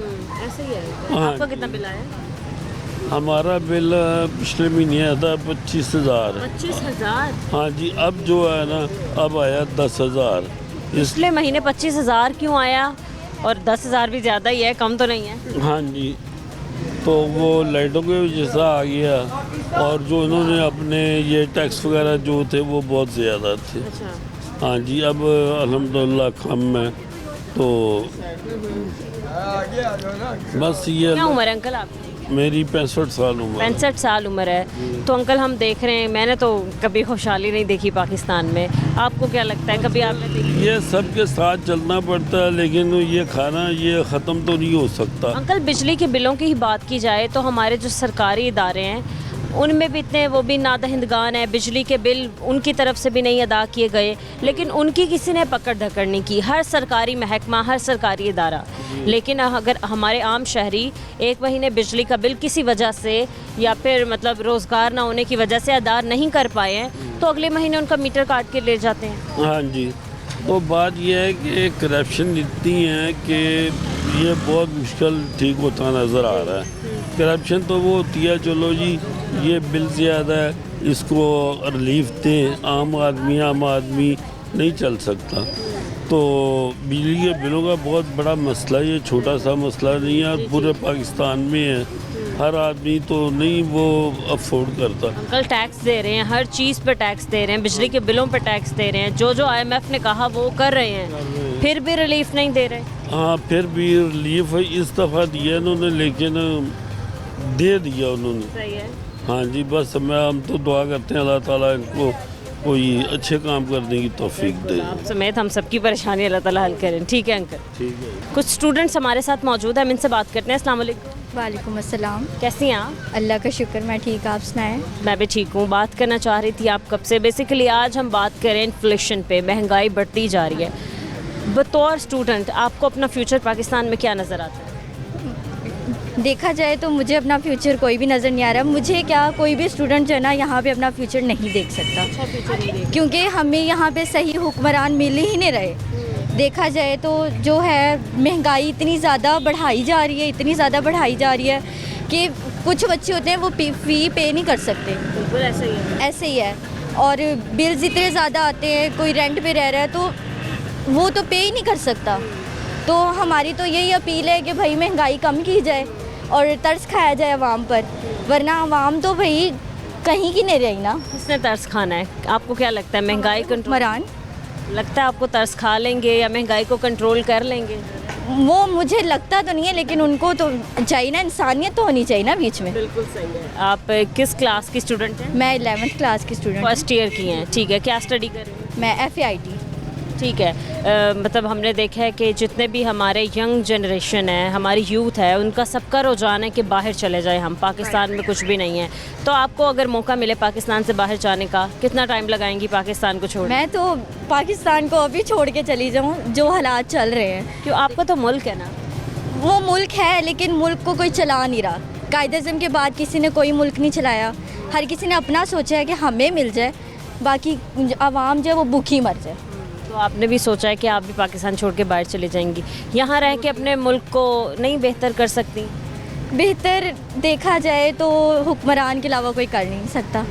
ऐसे ही है। हाँ आपका जी। कितना बिल आया? हमारा बिल पिछले महीने आया था 25,000। 25,000? हाँ जी, अब जो है ना अब आया 10,000। पिछले महीने 25,000 क्यों आया? और 10,000 भी ज़्यादा ही है, कम तो नहीं है। हाँ जी, तो वो लाइटों के वजह से आ गया, और जो इन्होंने अपने ये टैक्स वगैरह जो थे वो बहुत ज़्यादा थे। अच्छा। हाँ जी, अब अल्हम्दुलिल्लाह कम है, तो बस ये क्या उम्र है अंकल आपकी? मेरी 65 साल उम्र है। 65 साल उम्र है। तो अंकल हम देख रहे हैं, मैंने तो कभी खुशहाली नहीं देखी पाकिस्तान में, आपको क्या लगता है, कभी आपने देखी? ये सबके साथ चलना पड़ता है, लेकिन ये खाना ये ख़त्म तो नहीं हो सकता। अंकल बिजली के बिलों की ही बात की जाए तो हमारे जो सरकारी इदारे हैं उनमें भी इतने वो भी नादहिंदगान है, बिजली के बिल उनकी तरफ से भी नहीं अदा किए गए, लेकिन उनकी किसी ने पकड़ धकड़ नहीं की, हर सरकारी महकमा, हर सरकारी इदारा। लेकिन अगर हमारे आम शहरी एक महीने बिजली का बिल किसी वजह से या फिर मतलब रोज़गार ना होने की वजह से अदा नहीं कर पाए हैं तो अगले महीने उनका मीटर काट के ले जाते हैं। हाँ जी, तो बात यह है कि करप्शन इतनी है कि ये बहुत मुश्किल ठीक होता नज़र आ रहा है। करप्शन तो वो होती है, चलो जी ये बिल ज़्यादा है, इसको रिलीफ दें, आम आदमी नहीं चल सकता। तो बिजली के बिलों का बहुत बड़ा मसला, ये छोटा सा मसला नहीं है, पूरे पाकिस्तान में है, हर आदमी तो नहीं वो अफोर्ड करता। अंकल टैक्स दे रहे हैं, हर चीज़ पे टैक्स दे रहे हैं, बिजली के बिलों पे टैक्स दे रहे हैं, जो IMF ने कहा वो कर रहे हैं, फिर भी रिलीफ नहीं दे रहे। हाँ, फिर भी रिलीफ इस दफ़ा दिया उन्होंने, लेकिन दे दिया उन्होंने। सही है। हाँ जी, बस हम तो दुआ करते हैं अल्लाह ताला इनको कोई अच्छे काम करने की तौफीक दे। आप समेत हम सबकी परेशानी अल्लाह ताला हल करें। ठीक है अंकल। ठीक है। कुछ स्टूडेंट्स हमारे साथ मौजूद हैं, हम इनसे बात करते हैं। अस्सलाम वालेकुम। वालेकुम अस्सलाम। कैसी हैं आप? अल्लाह का शुक्र, मैं ठीक, आप सुनाएं? मैं भी ठीक हूँ। बात करना चाह रही थी आप कब से, बेसिकली आज हम बात करें इन्फ्लेशन पे, महंगाई बढ़ती जा रही है। बतौर स्टूडेंट आपको अपना फ्यूचर पाकिस्तान में क्या नज़र आता है? देखा जाए तो मुझे अपना फ्यूचर कोई भी नज़र नहीं आ रहा। मुझे क्या, कोई भी स्टूडेंट जो है ना यहाँ पे अपना फ्यूचर नहीं देख सकता, क्योंकि हमें यहाँ पे सही हुक्मरान मिल ही नहीं रहे। देखा जाए तो जो है महंगाई इतनी ज़्यादा बढ़ाई जा रही है, इतनी ज़्यादा बढ़ाई जा रही है कि कुछ बच्चे होते हैं वो फ़ी पे नहीं कर सकते। बिल्कुल ऐसे ही है। ऐसे ही है। और बिल्स इतने ज़्यादा आते हैं, कोई रेंट पे रह रहा है तो वो तो पे ही नहीं कर सकता। तो हमारी तो यही अपील है कि भाई महंगाई कम की जाए और तरस खाया जाए आवाम पर, वरना आवाम तो भाई कहीं की नहीं रही ना। किसने तरस खाना है? आपको क्या लगता है महंगाई कंट्रोल? हुक्मरान लगता है आपको तरस खा लेंगे या महंगाई को कंट्रोल कर लेंगे? वो मुझे लगता तो नहीं है, लेकिन उनको तो चाहिए ना, इंसानियत तो होनी चाहिए ना बीच में। बिल्कुल सही है। आप किस क्लास की स्टूडेंट हैं? मैं 11th क्लास की स्टूडेंट। फर्स्ट ईयर की हैं। ठीक है, क्या स्टडी कर रही हैं? मैं FAIT। ठीक है। मतलब हमने देखा है कि जितने भी हमारे यंग जनरेशन है, हमारी यूथ है, उनका सबका रुझान है कि बाहर चले जाए हम, पाकिस्तान में कुछ भी नहीं है। तो आपको अगर मौका मिले पाकिस्तान से बाहर जाने का, कितना टाइम लगाएंगी पाकिस्तान को छोड़? मैं तो पाकिस्तान को अभी छोड़ के चली जाऊँ, जो हालात चल रहे हैं। क्यों? आपका तो मुल्क है ना। वो मुल्क है, लेकिन मुल्क को कोई चला नहीं रहा। कायदे-ए-आज़म के बाद किसी ने कोई मुल्क नहीं चलाया, हर किसी ने अपना सोचा है कि हमें मिल जाए, बाकी आवाम जो है वो भूखी मर जाए। तो आपने भी सोचा है कि आप भी पाकिस्तान छोड़ के बाहर चली जाएंगी, यहाँ रह के अपने मुल्क को नहीं बेहतर कर सकती? बेहतर देखा जाए तो हुक्मरान के अलावा कोई कर नहीं सकता,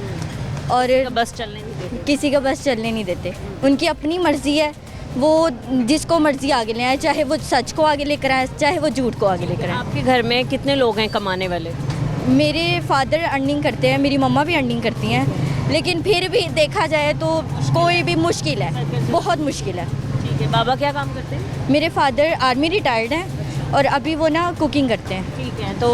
और बस चलने नहीं देते। किसी का बस चलने नहीं देते। उनकी अपनी मर्ज़ी है, वो जिसको मर्ज़ी आगे ले आए, चाहे वो सच को आगे लेकर आए, चाहे वो झूठ को आगे लेकर आए। आपके घर में कितने लोग हैं कमाने वाले? मेरे फादर अर्निंग करते हैं, मेरी मम्मा भी अर्निंग करती हैं, लेकिन फिर भी देखा जाए तो कोई भी मुश्किल है, बहुत मुश्किल है। ठीक है। बाबा क्या काम करते हैं? मेरे फादर आर्मी रिटायर्ड हैं और अभी वो ना कुकिंग करते हैं। ठीक है। तो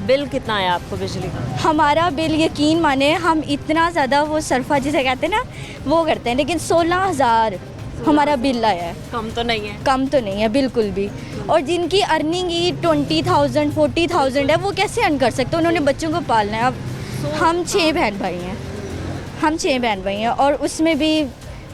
बिल कितना आया आपको बिजली का? हमारा बिल यकीन माने, हम इतना ज़्यादा वो सरफा जिसे कहते हैं ना वो करते हैं, लेकिन 16,000 हमारा बिल आया है। कम तो नहीं है? कम तो नहीं है बिल्कुल भी। और जिनकी अर्निंग ही 20,000 40,000 है, वो कैसे अर्न कर सकते हैं? उन्होंने बच्चों को पालना है। अब हम 6 बहन भाई हैं, हम 6 बहन भाई हैं, और उसमें भी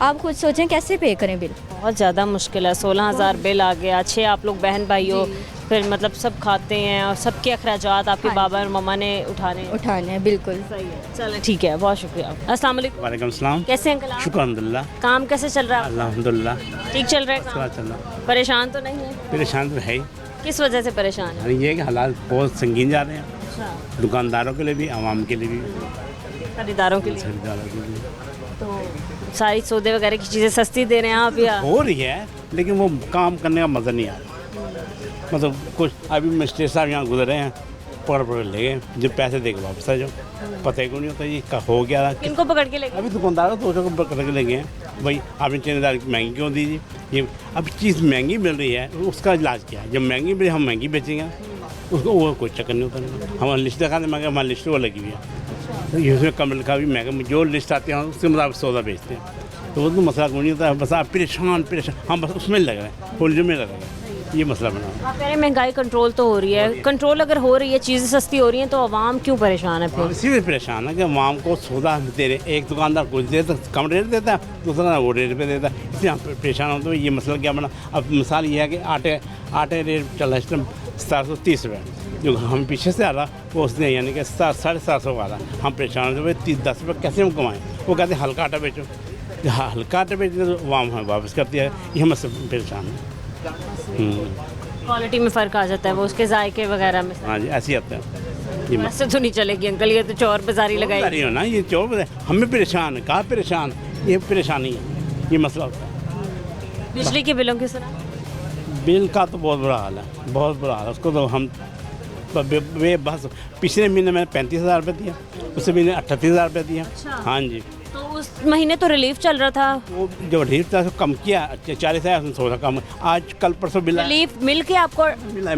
आप खुद सोचें कैसे पे करें बिल। बहुत ज़्यादा मुश्किल है। 16,000 बिल आ गया, 6 आप लोग बहन भाई हो, फिर मतलब सब खाते हैं और सबके अखराजात आपके हाँ बाबा और मम्मा ने उठाने हैं। बिल्कुल सही है। चलो ठीक है, बहुत शुक्रिया। अस्सलाम वालेकुम। वालेकुम सलाम। कैसे हैं अंकल आप? शुक्र अल्हम्दुलिल्लाह। काम कैसे चल रहा है? अल्हम्दुलिल्लाह ठीक चल रहा है काम? चल रहा। परेशान तो नहीं है? परेशान तो है ही। किस वजह से परेशान है? ये कि हालात बहुत संगीन जा रहे हैं, अच्छा। दुकानदारों के लिए भी, आवाम के लिए भी, खरीदारों के लिए? खरीदारों के लिए तो सारी सौदे वगैरह की चीज़ें सस्ती दे रहे हैं आप या? हो रही है, लेकिन वो काम करने का मज़ा नहीं आ रहा। मतलब कुछ अभी मिस्टर साहब यहाँ गुजरे हैं, पकड़ ले गए, जब पैसे दे के वापस आ जाओ, पता ही को नहीं होता ये हो गया। किनको पकड़ के ले गए? अभी दुकानदारों तो पकड़ के ले गए हैं, भाई आपने चेनेदार महंगी क्यों दीजिए? ये अब चीज़ महंगी मिल रही है, उसका इलाज क्या है? जब महंगी मिले हम महंगी बेचेंगे, उसको वो कोई चक्कर नहीं होता। हमारी लिस्ट दिखा दें, मैं हमारी लिस्ट वो लगी हुई है, तो ये उसमें कम लिखा भी, मैं जो लिस्ट आती है उसके मुताबिक सौदा बेचते हैं, तो वो तो मसला कोई नहीं होता। बस आप परेशान हम बस उसमें लग रहे हैं, होल्डर में लग रहे हैं, ये मसला बना। आप कह रहे हैं महंगाई कंट्रोल तो हो रही है, कंट्रोल अगर हो रही है, चीज़ें सस्ती हो रही हैं, तो आवाम क्यों परेशान है फिर? इसीलिए परेशान है कि आवाम को सौदा दे रहे, एक दुकानदार कुछ दे तो कम रेट देता है, दूसरा वो रेट पे देता है, इसलिए हम परेशान होते हैं। ये मसला क्या बना? अब मिसाल ये है कि आटे रेट चल रहा है इस टाइम 730 रुपये, जो हम पीछे से आ रहा वो उसने यानी कि 750 आ रहा। हम परेशान होते भाई 10 रुपये कैसे हम कमाएँ? वो कहते हैं हल्का आटा बेचो, हल्का आटा बेचते तो आवाम हमें वापस करती है, ये हम सब परेशान हैं। क्वालिटी में फ़र्क आ जाता है, वो उसके जायके वगैरह में। हाँ जी, ऐसे ही आता है। ऐसे तो नहीं चलेगी अंकल, ये तो चोर बाजारी लगाई हो ना, ये चोर बाजारी हमें परेशान है। कहाँ परेशान? ये परेशानी है, ये मसला होता है। बिजली के बिलों की सुना? बिल का तो बहुत बुरा हाल है, बहुत बुरा हाल है। उसको तो हम बस पिछले महीने मैंने 35,000 रुपये दिया, उससे महीने 38,000 रुपये दिया। हाँ जी, तो उस महीने तो रिलीफ चल रहा था, वो जो रिलीफ था उसको कम किया, 40,000 थोड़ा कम। आज कल परसों मिला, रिलीफ मिल के आपको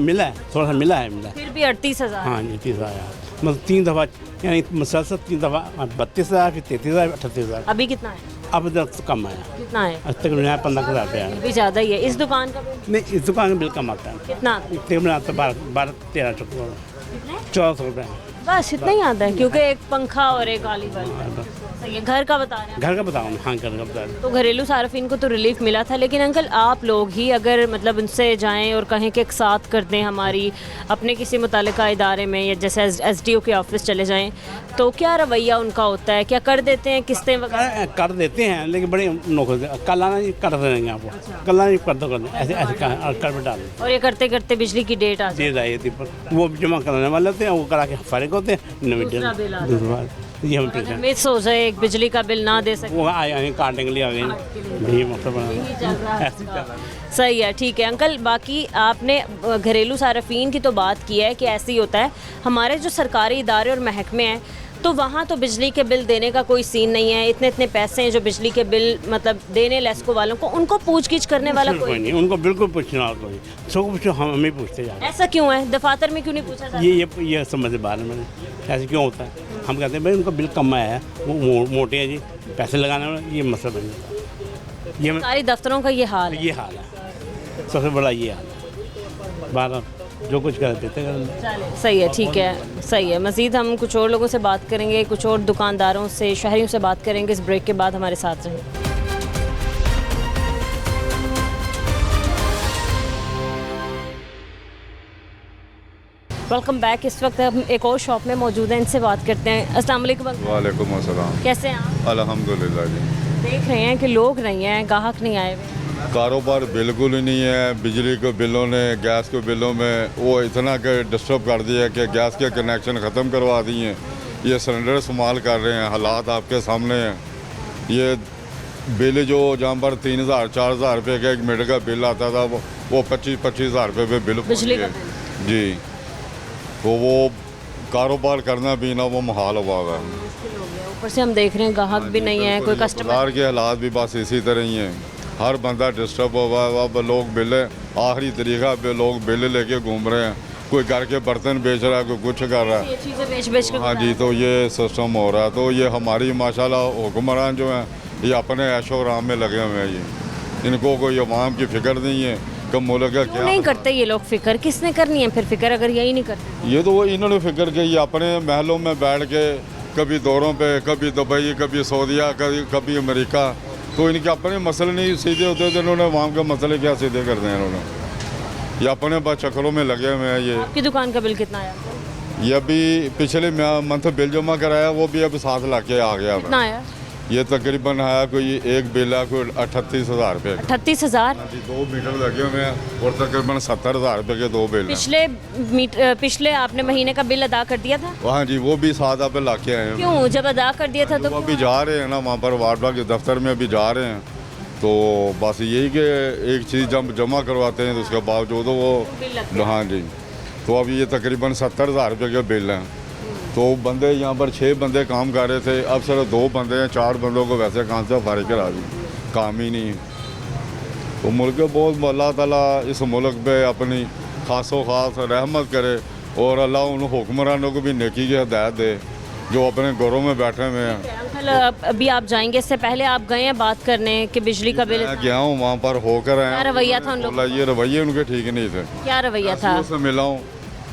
मिला है, थोड़ा सा मिला है। फिर भी 38,000? हाँ जी, 30,000, मतलब 3 दफ़ा, यानी मुसलसल 3 दफ़ा 32,000, फिर 33,000, 38,000। अभी कितना है? अब तक कम आया, कितना है? अब तक 15,000 रुपये आया। भी ज़्यादा ही है। इस दुकान का बिल नहीं, इस दुकान का बिल कम आता है। कितना? तकरीबन आता है 12-13 1400 रुपये। बस इतना ही आता है, क्योंकि एक पंखा और एक आली बल्ब। सही है। घर का बता रहे हैं? घर का बताओ। हाँ, घर का बता रहे। तो घरेलू सार्फिन को तो रिलीफ मिला था, लेकिन अंकल आप लोग ही अगर मतलब उनसे जाएं और कहें कि एक साथ कर दें हमारी अपने किसी मुतालिका इदारे में, या जैसे SDO के ऑफिस चले जाएं, तो क्या रवैया उनका होता है? क्या कर देते हैं किस्तें वगैरह? कर देते हैं, लेकिन बड़े नौकर कल आना जी कर देंगे आपको, कल आना कर दो, ऐसे ऐसे कर भी डाल। और ये करते करते बिजली की डेट आ जाए, डेट आई थी, पर वो जमा कराने वाले होते हैं, वो करा के फारिग होते हैं। दूसरा ये हम परेशान, मिस हो जाए, एक बिजली का बिल ना दे सके, वो आए काटने के लिए आ गए, यही मतलब बना। सही है, ठीक है अंकल। बाकी आपने घरेलू सार्फिन की तो बात की है कि ऐसे ही होता है। हमारे जो सरकारी इदारे और महकमे हैं, तो वहाँ तो बिजली के बिल देने का कोई सीन नहीं है। इतने इतने पैसे हैं जो बिजली के बिल मतलब देने लेस्को वालों को, उनको पूछ-गिछ करने वाला कोई नहीं, उनको बिल्कुल पूछना कोई, सब कुछ हम हमें पूछते जाते। ऐसा क्यों है? दफातर में क्यों नहीं पूछा जाता? ये समझ से बाहर में ऐसे क्यों होता है? हम कहते हैं भाई उनका बिल कम आया है, वो मोटे हैं जी, पैसे लगाने वाला, ये मसला बन जाता है। ये सारे दफ्तरों का ये हाल है। ये हाल है, सबसे बड़ा ये हाल है। बाहर जो कुछ कर देते हैं। सही है, ठीक है, सही है। मज़ीद हम कुछ और लोगों से बात करेंगे, कुछ और दुकानदारों से, शहरियों से बात करेंगे। इस ब्रेक के बाद हमारे साथ रहें। Welcome back. इस वक्त हम एक और शॉप में मौजूद हैं, इनसे बात करते हैं। अस्सलाम वालेकुम। वालेकुम अस्सलाम। कैसे हैं आप? अल्हम्दुलिल्लाह जी। देख रहे हैं कि लोग नहीं हैं, ग्राहक नहीं आए हुए। कारोबार बिल्कुल ही नहीं है। बिजली के बिलों ने, गैस के बिलों में वो इतना के डिस्टर्ब कर दिया कि गैस के कनेक्शन ख़त्म करवा दिए। ये सिलेंडर इस्तेमाल कर रहे हैं, हालात आपके सामने हैं। ये बिल जो जहाँ पर 3,000-4,000 रुपये का 1 मीटर का बिल आता था, वो 25,000 रुपये पे बिल बिजली का जी। तो वो कारोबार करना भी ना वो मुहाल हुआ है। ऊपर से हम देख रहे हैं ग्राहक भी नहीं है, कोई कस्टमर। के हालात भी बस इसी तरह ही हैं। हर बंदा डिस्टर्ब हुआ है। अब लोग बिल आखिरी तरीका पे लोग बिल लेके घूम रहे हैं। कोई घर के बर्तन बेच रहा है, कोई कुछ कर रहा है। चीज़ें बेच के। हाँ जी, तो ये सिस्टम हो रहा है। तो ये हमारी माशाल्लाह हुक्मरान जो हैं, ये अपने ऐशो आराम में लगे हुए हैं। ये इनको कोई अवाम की फिक्र नहीं है कि मुल्क का क्या नहीं करते ये लोग फिक्र। किसने करनी है फिर फिक्र, अगर यही नहीं करते? ये तो वो इन्होंने फिक्र की, ये अपने महलों में बैठ के कभी दौरों पे, कभी दुबई, कभी सऊदीया, कभी अमेरिका। तो इनके अपने मसले नहीं सीधे होते, तो इन्होंने वहाँ के मसले क्या सीधे कर दिए इन्होंने। ये अपने बस चक्करों में लगे हुए हैं। ये आपकी दुकान का बिल कितना आया? ये अभी पिछले मंथ बिल जमा कराया, वो भी अब 7 लाख के आ गया। कितना आया? ये तकरीबन आया कोई एक बिल है कोई 38,000 रुपये। 38,000? 2 मीटर लगे हुए हैं और तकरीबन 70,000 रुपये के 2 बिल। पिछले आपने महीने का बिल अदा कर दिया था? हाँ जी, वो भी 7 लाख के आए हैं। क्यों? जब अदा कर दिया था तो वो अभी जा रहे हैं ना, वहाँ पर वार्डा के दफ्तर में अभी जा रहे हैं। तो बस यही कि एक चीज़ जब जमा करवाते हैं तो उसके बावजूद वो, हाँ जी, तो अभी ये तकरीबन 70,000 रुपये के बिल हैं। तो बंदे यहाँ पर 6 बंदे काम कर रहे थे, अब सिर्फ 2 बंदे हैं। 4 बंदों को वैसे काम से फारिग करा दी, काम ही नहीं है। तो मुल्क बहुत अल्लाह ताला इस मुल्क पे अपनी खासो खास रहमत करे और अल्लाह उन हुक्मरानों को भी नेकी की हिदायत दे जो अपने घरों में बैठे हुए हैं। अंकल अभी आप जाएंगे, इससे पहले आप गए हैं बात करने कि बिजली का बिल? मैं गया हूँ वहाँ पर होकर आया। क्या रवैया था उन लोगों बोला ये रवैये उनके ठीक नहीं थे। क्या रवैया था? उससे मिला हूँ,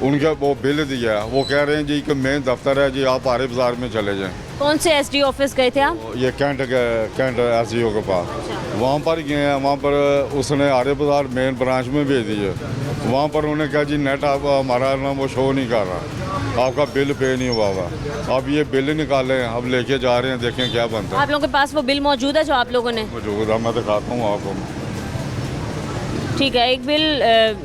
उनका वो बिल दिया, वो कह रहे हैं जी कि मेन दफ्तर है जी, आप आरे बाज़ार में चले जाएं। कौन से एसडीओ ऑफिस गए थे आप? ये कैंट एसडीओ के पास, वहाँ पर गए हैं। वहाँ पर उसने आरे बाज़ार मेन ब्रांच में भेज दिए। वहाँ पर उन्होंने कहा जी नेट आप हमारा ना वो शो नहीं कर रहा, आपका बिल पे नहीं हुआ हुआ। अब ये बिल निकाले हैं, अब लेके जा रहे हैं, देखें क्या बनता है। आप लोगों के पास वो बिल मौजूद है जो आप लोगों ने? मौजूद है, मैं दिखाता हूँ आपको। ठीक है, एक बिल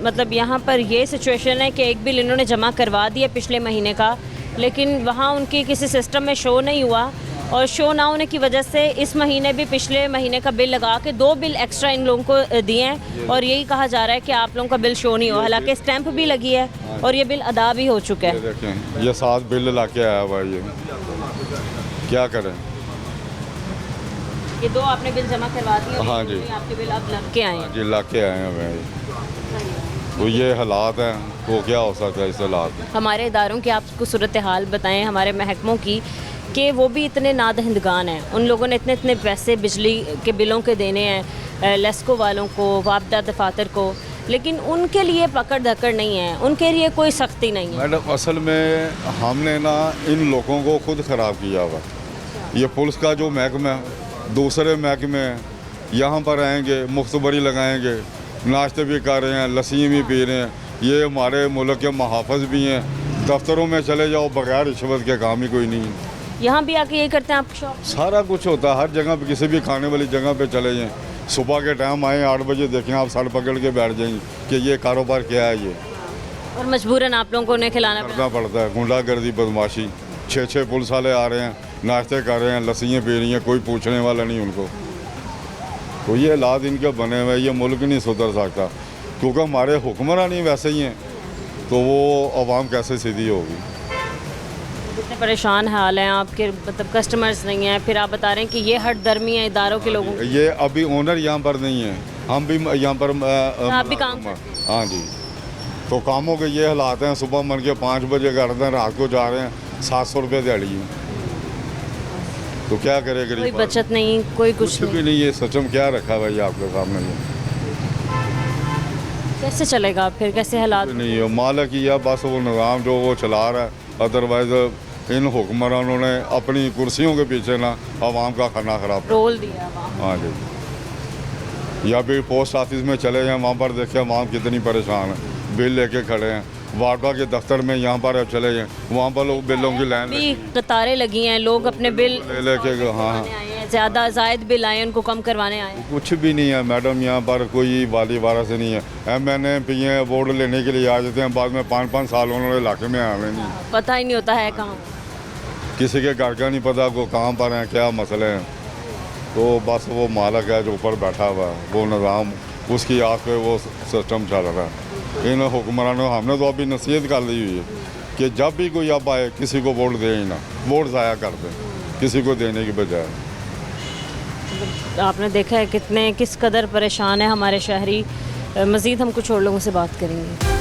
मतलब यहाँ पर ये सिचुएशन है कि एक बिल इन्होंने जमा करवा दिया पिछले महीने का, लेकिन वहाँ उनकी किसी सिस्टम में शो नहीं हुआ, और शो ना होने की वजह से इस महीने भी पिछले महीने का बिल लगा के 2 बिल एक्स्ट्रा इन लोगों को दिए हैं, और यही कहा जा रहा है कि आप लोगों का बिल शो नहीं हुआ। हालांकि स्टैंप भी लगी है और ये बिल अदा भी हो चुका है। देखें ये 7 बिल ला के आया हुआ, ये क्या करें? ये 2 आपने बिल जमा करवा दिए? हाँ जी, आपके बिल अब लग के आए हैं? जी ला के आए हैं। तो ये हालात हैं, तो क्या हो सकता है इस हालात? हमारे इदारों की आपको सूरत हाल बताएं, हमारे महकमों की, कि वो भी इतने नादहिंदगान हैं। उन लोगों ने इतने पैसे बिजली के बिलों के देने हैं लेस्को वालों को, वापदा दफातर को, लेकिन उनके लिए पकड़ धकड़ नहीं है, उनके लिए कोई सख्ती नहीं है। मैडम असल में हमने ना इन लोगों को खुद ख़राब किया हुआ। ये पुलिस का जो महकमा है, दूसरे महकमे यहाँ पर आएंगे, मुख्तबरी लगाएंगे, नाश्ते भी कर रहे हैं, लस्सी भी पी रहे हैं। ये हमारे मुल्क के मुहाफ़िज़ भी हैं। दफ्तरों में चले जाओ, बगैर रिश्वत के काम ही कोई नहीं है। यहाँ भी आके यही करते हैं आप? शॉप सारा कुछ होता है हर जगह पे, किसी भी खाने वाली जगह पे चले जाएं, सुबह के टाइम आए 8 बजे, देखें आप सर पकड़ के बैठ जाएंगे कि ये कारोबार क्या है ये, और मजबूरन आप लोगों को उन्हें खिलाना करना पड़ता है। गुंडागर्दी, बदमाशी, 6 पुलिस वाले आ रहे हैं, नाश्ते कर रहे हैं, लस्सियाँ पी रही हैं, कोई पूछने वाला नहीं उनको। तो ये हालात इनके बने हुए, ये मुल्क नहीं सुधर सकता, क्योंकि हमारे हुक्मरान ही वैसे ही हैं, तो वो आवाम कैसे सीधी होगी? इतने परेशान हाल हैं आपके, मतलब कस्टमर्स नहीं हैं, फिर आप बता रहे हैं कि ये हट दर्मी है इदारों के लोगों की। ये अभी ओनर यहाँ पर नहीं है, हम भी यहाँ पर आप भी काम करते हैं? हाँ जी, तो कामों के ये हालात हैं। सुबह मन के 5 बजे करते हैं, रात को जा रहे हैं, 700 रुपये दिहाड़ी है। तो क्या करे गरीब? कोई बचत नहीं, कोई कुछ भी नहीं। ये सचम क्या रखा भाई आपके सामने? ये कैसे चलेगा फिर, कैसे हालात? नहीं है, मालिक ही है बस, वो निज़ाम जो वो चला रहा है। अदरवाइज इन हुक्मरानों ने अपनी कुर्सियों के पीछे ना आवाम का खाना खराब रोल दिया। हाँ जी, या भी पोस्ट ऑफिस में चले जाएँ, वहाँ पर देखें आवाम कितनी परेशान है, बिल लेके खड़े हैं। वार्डा के दफ्तर में यहाँ पर अब चले जाएँ, वहाँ पर लोग बिलों की लाइन भी कतारें लगी हैं, लोग अपने बिल लेके हाँ ज़्यादा जायद बिल आए उनको कम करवाने आए। कुछ भी नहीं है मैडम, यहाँ पर कोई वाली वारस नहीं है। MNA PA वोट लेने के लिए आ जाते हैं, बाद में 5-5 साल उन्होंने इलाके में आवे नहीं, पता ही नहीं होता है कहाँ, किसी के घर का नहीं पता वो कहाँ पर हैं, क्या मसले हैं। तो बस वो मालिक है जो ऊपर बैठा हुआ है, वो निज़ाम उसकी आँख पे वो सिस्टम चल रहा है। इन हुक्मरानों हमने तो अभी नसीहत कर दी हुई है कि जब भी कोई अब आए किसी को वोट दे ही ना, वोट ज़ाया कर दें किसी को देने की बजाय। आपने देखा है कितने किस कदर परेशान है हमारे शहरी। मज़ीद हम कुछ और लोगों से बात करेंगे।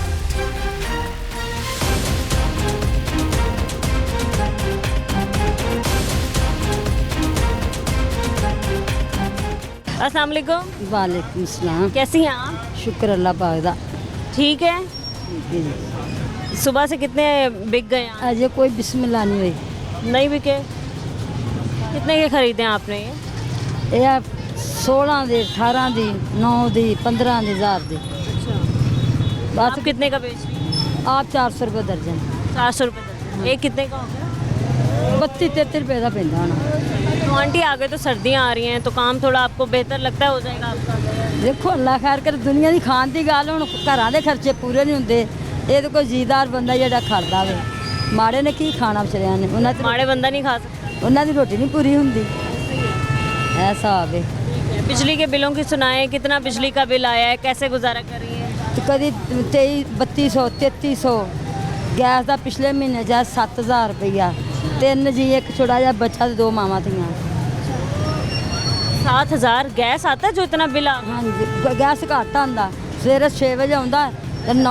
अस्सलाम वालेकुम। वालेकुम सलाम। कैसी हैं आप? शुक्र अल्लाह पाक दा। ठीक है। सुबह से कितने बिक गए? अजय कोई बिस्मिल्लाह नहीं हुई। नहीं बिके? कितने के खरीदे हैं आपने ये? 16 दी, 18 दी, 9 दी, 15 दी, 1000 दी। बस आप कितने का बेच रही हैं? आप 400 रुपये दर्जन। 400 रुपये दर्जन। एक कितने का हो गया? 32-33 रुपये का पैंदा होना। तो आंटी आगे तो सर्दियाँ आ रही हैं, तो काम थोड़ा आपको बेहतर लगता है हो जाएगा आपका? देखो अल्लाह खैर कर, दुनिया की खान की गल हुण घरां दे खर्चे पूरे नहीं होंदे। ये तो कोई जीदार बंदा जिहड़ा खड़दा वे, माड़े ने की खाना विचारियां ने, उन्हां माड़े बंदा नहीं खा सकता, उन्हां दी रोटी नहीं पूरी हुंदी। ऐसा है। बिजली के बिलों की सुनाएं, कितना बिजली का बिल आया है, कैसे गुजारा कर रही है? तो कभी 2300 3300, गैस का पिछले महीने जा 7000 रुपया, 3 जी एक छोटा जा बच्चा, 2 मावां थियां। 7000 गैस आता है जो इतना बिल आ? हाँ जी, गैस घट आंदा, सवेरे 6 बजे आंदा,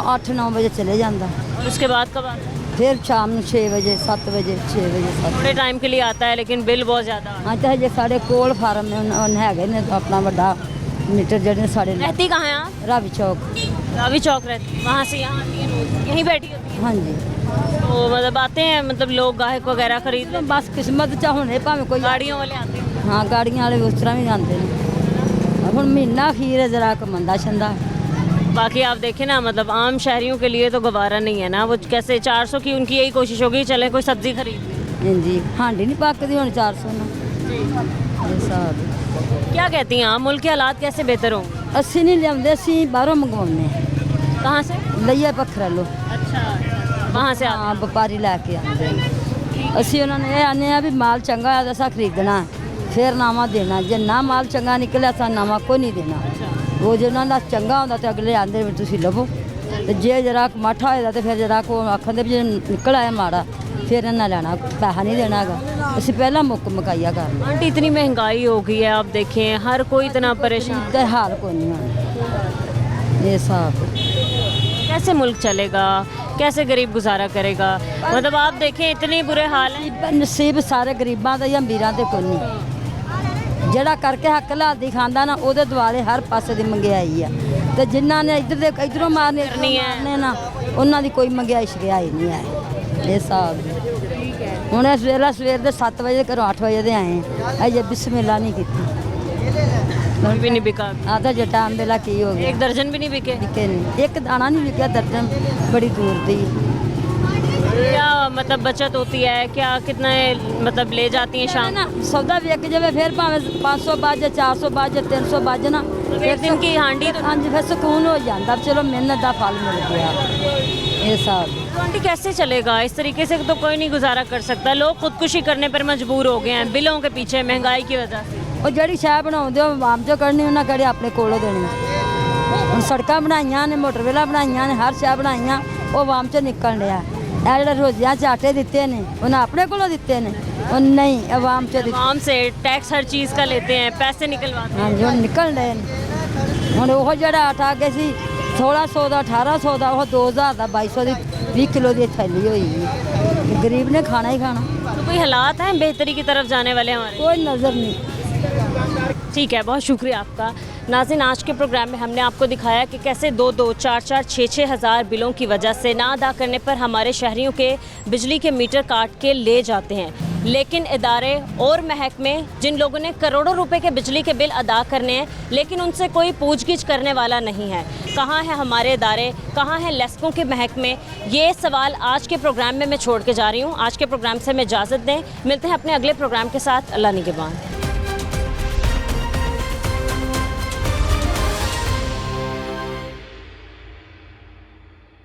8-9 बजे चले जाता। और उसके बाद कब आता है? फिर शाम 6 बजे 7 बजे 6 बजे 7 थोड़े टाइम के लिए आता है लेकिन बिल बहुत ज़्यादा आता हाँ तो हजे साढ़े कोल फार्म है ने अपना बड़ा मीटर जड़े साढ़े है। रहती कहाँ हैं आप? रावी चौक। रावी चौक रहती है, वहाँ से यहाँ आती है रोज, यहीं बैठी होती है? हाँ जी। तो मतलब आते हैं, मतलब लोग गाहक वगैरह खरीद लेते हैं? बस किस्मत चा होने भावें कोई गाड़ियों वाले आते हैं? हाँ गाड़ियाँ वाले उस तरह भी आते हैं। ਹੁਣ ਮਹੀਨਾ ਅਖੀਰ ਹੈ जरा मंदा शंदा। बाकी आप देखें ना, मतलब आम शहरियों के लिए तो गवारा नहीं है ना। वो कैसे 400 की उनकी यही कोशिश होगी, चले कोई सब्जी खरीद लें। हाँ जी, हांडी नहीं पकती हूँ 400 ना। हिसाब क्या कहती हैं आप, मुल्क के हालात कैसे बेहतर हों? अस्सी नहीं लियाते, अस्सी बाहरों मंगवाने। कहाँ से? लइया पखरा लो। अच्छा, वहाँ से हाँ व्यापारी लैके आते ਅਸੀਂ ਉਹਨਾਂ ਨੇ ਇਹ ਆਨੇ ਆ ਵੀ ਮਾਲ ਚੰਗਾ ਆ ਤਾਂ ਅਸਾਂ ਖਰੀਦਣਾ ਫਿਰ ਨਾਮਾ ਦੇਣਾ, ਜੇ ਨਾ ਮਾਲ ਚੰਗਾ ਨਿਕਲਿਆ ਤਾਂ ਨਾਮਾ ਕੋਈ ਨਹੀਂ ਦੇਣਾ। ਉਹ ਜੇ ਉਹਨਾਂ ਦਾ ਚੰਗਾ ਹੁੰਦਾ ਤੇ ਅਗਲੇ ਆਂਦੇ ਵੀ ਤੁਸੀਂ ਲਵੋ, ਤੇ ਜੇ ਜਰਾ ਮਾਠਾ ਹੋਏਦਾ ਤੇ ਫਿਰ ਜਰਾ ਕੋ ਆਖਣ ਦੇ ਵੀ ਜੇ ਨਿਕਲ ਆਇਆ ਮਾੜਾ फिर ना लेना, पैसा नहीं देना है। ਅਸੀਂ ਪਹਿਲਾਂ ਮੁੱਕ ਮਕਾਈਆ ਕਰਨਾ। आंटी इतनी महंगाई हो गई है, आप देखें हर कोई इतना परेशान, ਤੇ ਹਾਲ ਕੋਈ ਨਹੀਂ ਹੋਣਾ ਇਹ ਹਿਸਾਬ। कैसे मुल्क चलेगा, कैसे गरीब गुजारा करेगा? मतलब आप देखें इतने बुरे हाल हैं। ਨਸੀਬ ਸਾਰੇ ਗਰੀਬਾਂ ਦਾ ਜਾਂ ਅਮੀਰਾਂ ਦੇ ਕੋਈ ਨਹੀਂ। ਜਿਹੜਾ ਕਰਕੇ ਹੱਕ ਲਾਦੀ ਖਾਂਦਾ ਨਾ ਉਹਦੇ ਦੁਆਲੇ ਹਰ ਪਾਸੇ ਦੀ ਮੰਗਿਆਈ ਆ, ਤੇ ਜਿਨ੍ਹਾਂ ਨੇ ਇੱਧਰ ਦੇ ਇੱਧਰੋਂ ਮਾਰਨੇ ਨਾ ਉਹਨਾਂ ਦੀ ਕੋਈ ਮੰਗਿਆਈ ਸ਼ਿਕਾਇਤ ਨਹੀਂ ਹੈ ਇਹ ਹਿਸਾਬ। ਹੁਣ ਇਸ ਵੇਲੇ ਸਵੇਰ ਦੇ 7 ਵਜੇ ਘਰੋਂ 8 ਵਜੇ ਦੇ ਆਏ ਅਜੇ ਬਿਸਮਿਲ੍ਲਾ नहीं ਕੀਤੀ। भी नहीं बिका? आता जटान बेला की हो गया, एक दर्जन भी नहीं बिके? बिके नहीं, एक दाना नहीं बिका, दर्जन बड़ी दूर थी। क्या मतलब बचत होती है क्या, कितना मतलब ले जाती हैं शाम? ना सौदा बिक जाए फिर भावें 500 बाजे 400 बाजे 300 बाजे ना, एक दिन की हांडी तो हाँ जी फिर सुकून हो जाता, चलो मेहनत का फल मिल गया ये सब। तो आंटी कैसे चलेगा इस तरीके से? तो कोई नहीं गुजारा कर सकता, लोग खुदकुशी करने पर मजबूर हो गए हैं बिलों के पीछे, महंगाई की वजह से। ਉਹ ਜਿਹੜੀ ਸ਼ਾਹ ਬਣਾਉਂਦੇ ਉਹ ਆਵਾਮ ਚੋਂ ਕੱਢਣੀ, ਉਹਨਾਂ ਕਿਹੜੇ ਆਪਣੇ ਕੋਲੋਂ ਦੇਣੀ। ਹੁਣ ਸੜਕਾਂ ਬਣਾਈਆਂ ਨੇ, ਮੋਟਰਵੇਲਾਂ ਬਣਾਈਆਂ ਨੇ, ਹਰ ਸ਼ਾਹ ਬਣਾਈਆਂ, ਉਹ ਆਵਾਮ ਚੋਂ ਨਿਕਲ ਰਿਹਾ। ਇਹ ਜਿਹੜੇ ਰੋਜ਼ੀਆਂ ਚ ਆਟੇ ਦਿੱਤੇ ਨੇ ਉਹਨਾਂ ਆਪਣੇ ਕੋਲੋਂ ਦਿੱਤੇ ਨੇ, ਉਹ ਨਹੀਂ ਆਵਾਮ ਚੋਂ ਦਿੱਤੇ। आम से टैक्स हर चीज़ का लेते हैं, पैसे निकलवाते हैं। ਹਾਂਜੀ ਹੁਣ ਨਿਕਲ ਰਹੇ ਨੇ। ਹੁਣ ਉਹ ਜਿਹੜਾ ਆਟਾ ਅੱਗੇ ਸੀ 1600 ਦਾ 1800 ਦਾ, ਉਹ 2000 ਦਾ 2200 ਦੀ 20 ਕਿਲੋ ਦੀ ਥੈਲੀ ਹੋਈ ਹੈ। ਗਰੀਬ ਨੇ ਖਾਣਾ ਹੀ ਖਾਣਾ। तो कोई हालात हैं बेहतरी की तरफ जाने वाले हमारे? कोई नज़र नहीं। ठीक है, बहुत शुक्रिया आपका। नाज़रीन, आज के प्रोग्राम में हमने आपको दिखाया कि कैसे 2-2, 4-4, 6-6 हज़ार बिलों की वजह से ना अदा करने पर हमारे शहरियों के बिजली के मीटर काट के ले जाते हैं। लेकिन इदारे और महकमे जिन लोगों ने करोड़ों रुपए के बिजली के बिल अदा करने हैं, लेकिन उनसे कोई पूछगिछ करने वाला नहीं है। कहाँ है हमारे इदारे, कहाँ हैं लेस्कों के महकमे? ये सवाल आज के प्रोग्राम में मैं छोड़ के जा रही हूँ। आज के प्रोग्राम से मैं इजाज़त दें, मिलते हैं अपने अगले प्रोग्राम के साथ। अल्लाह निगहबान।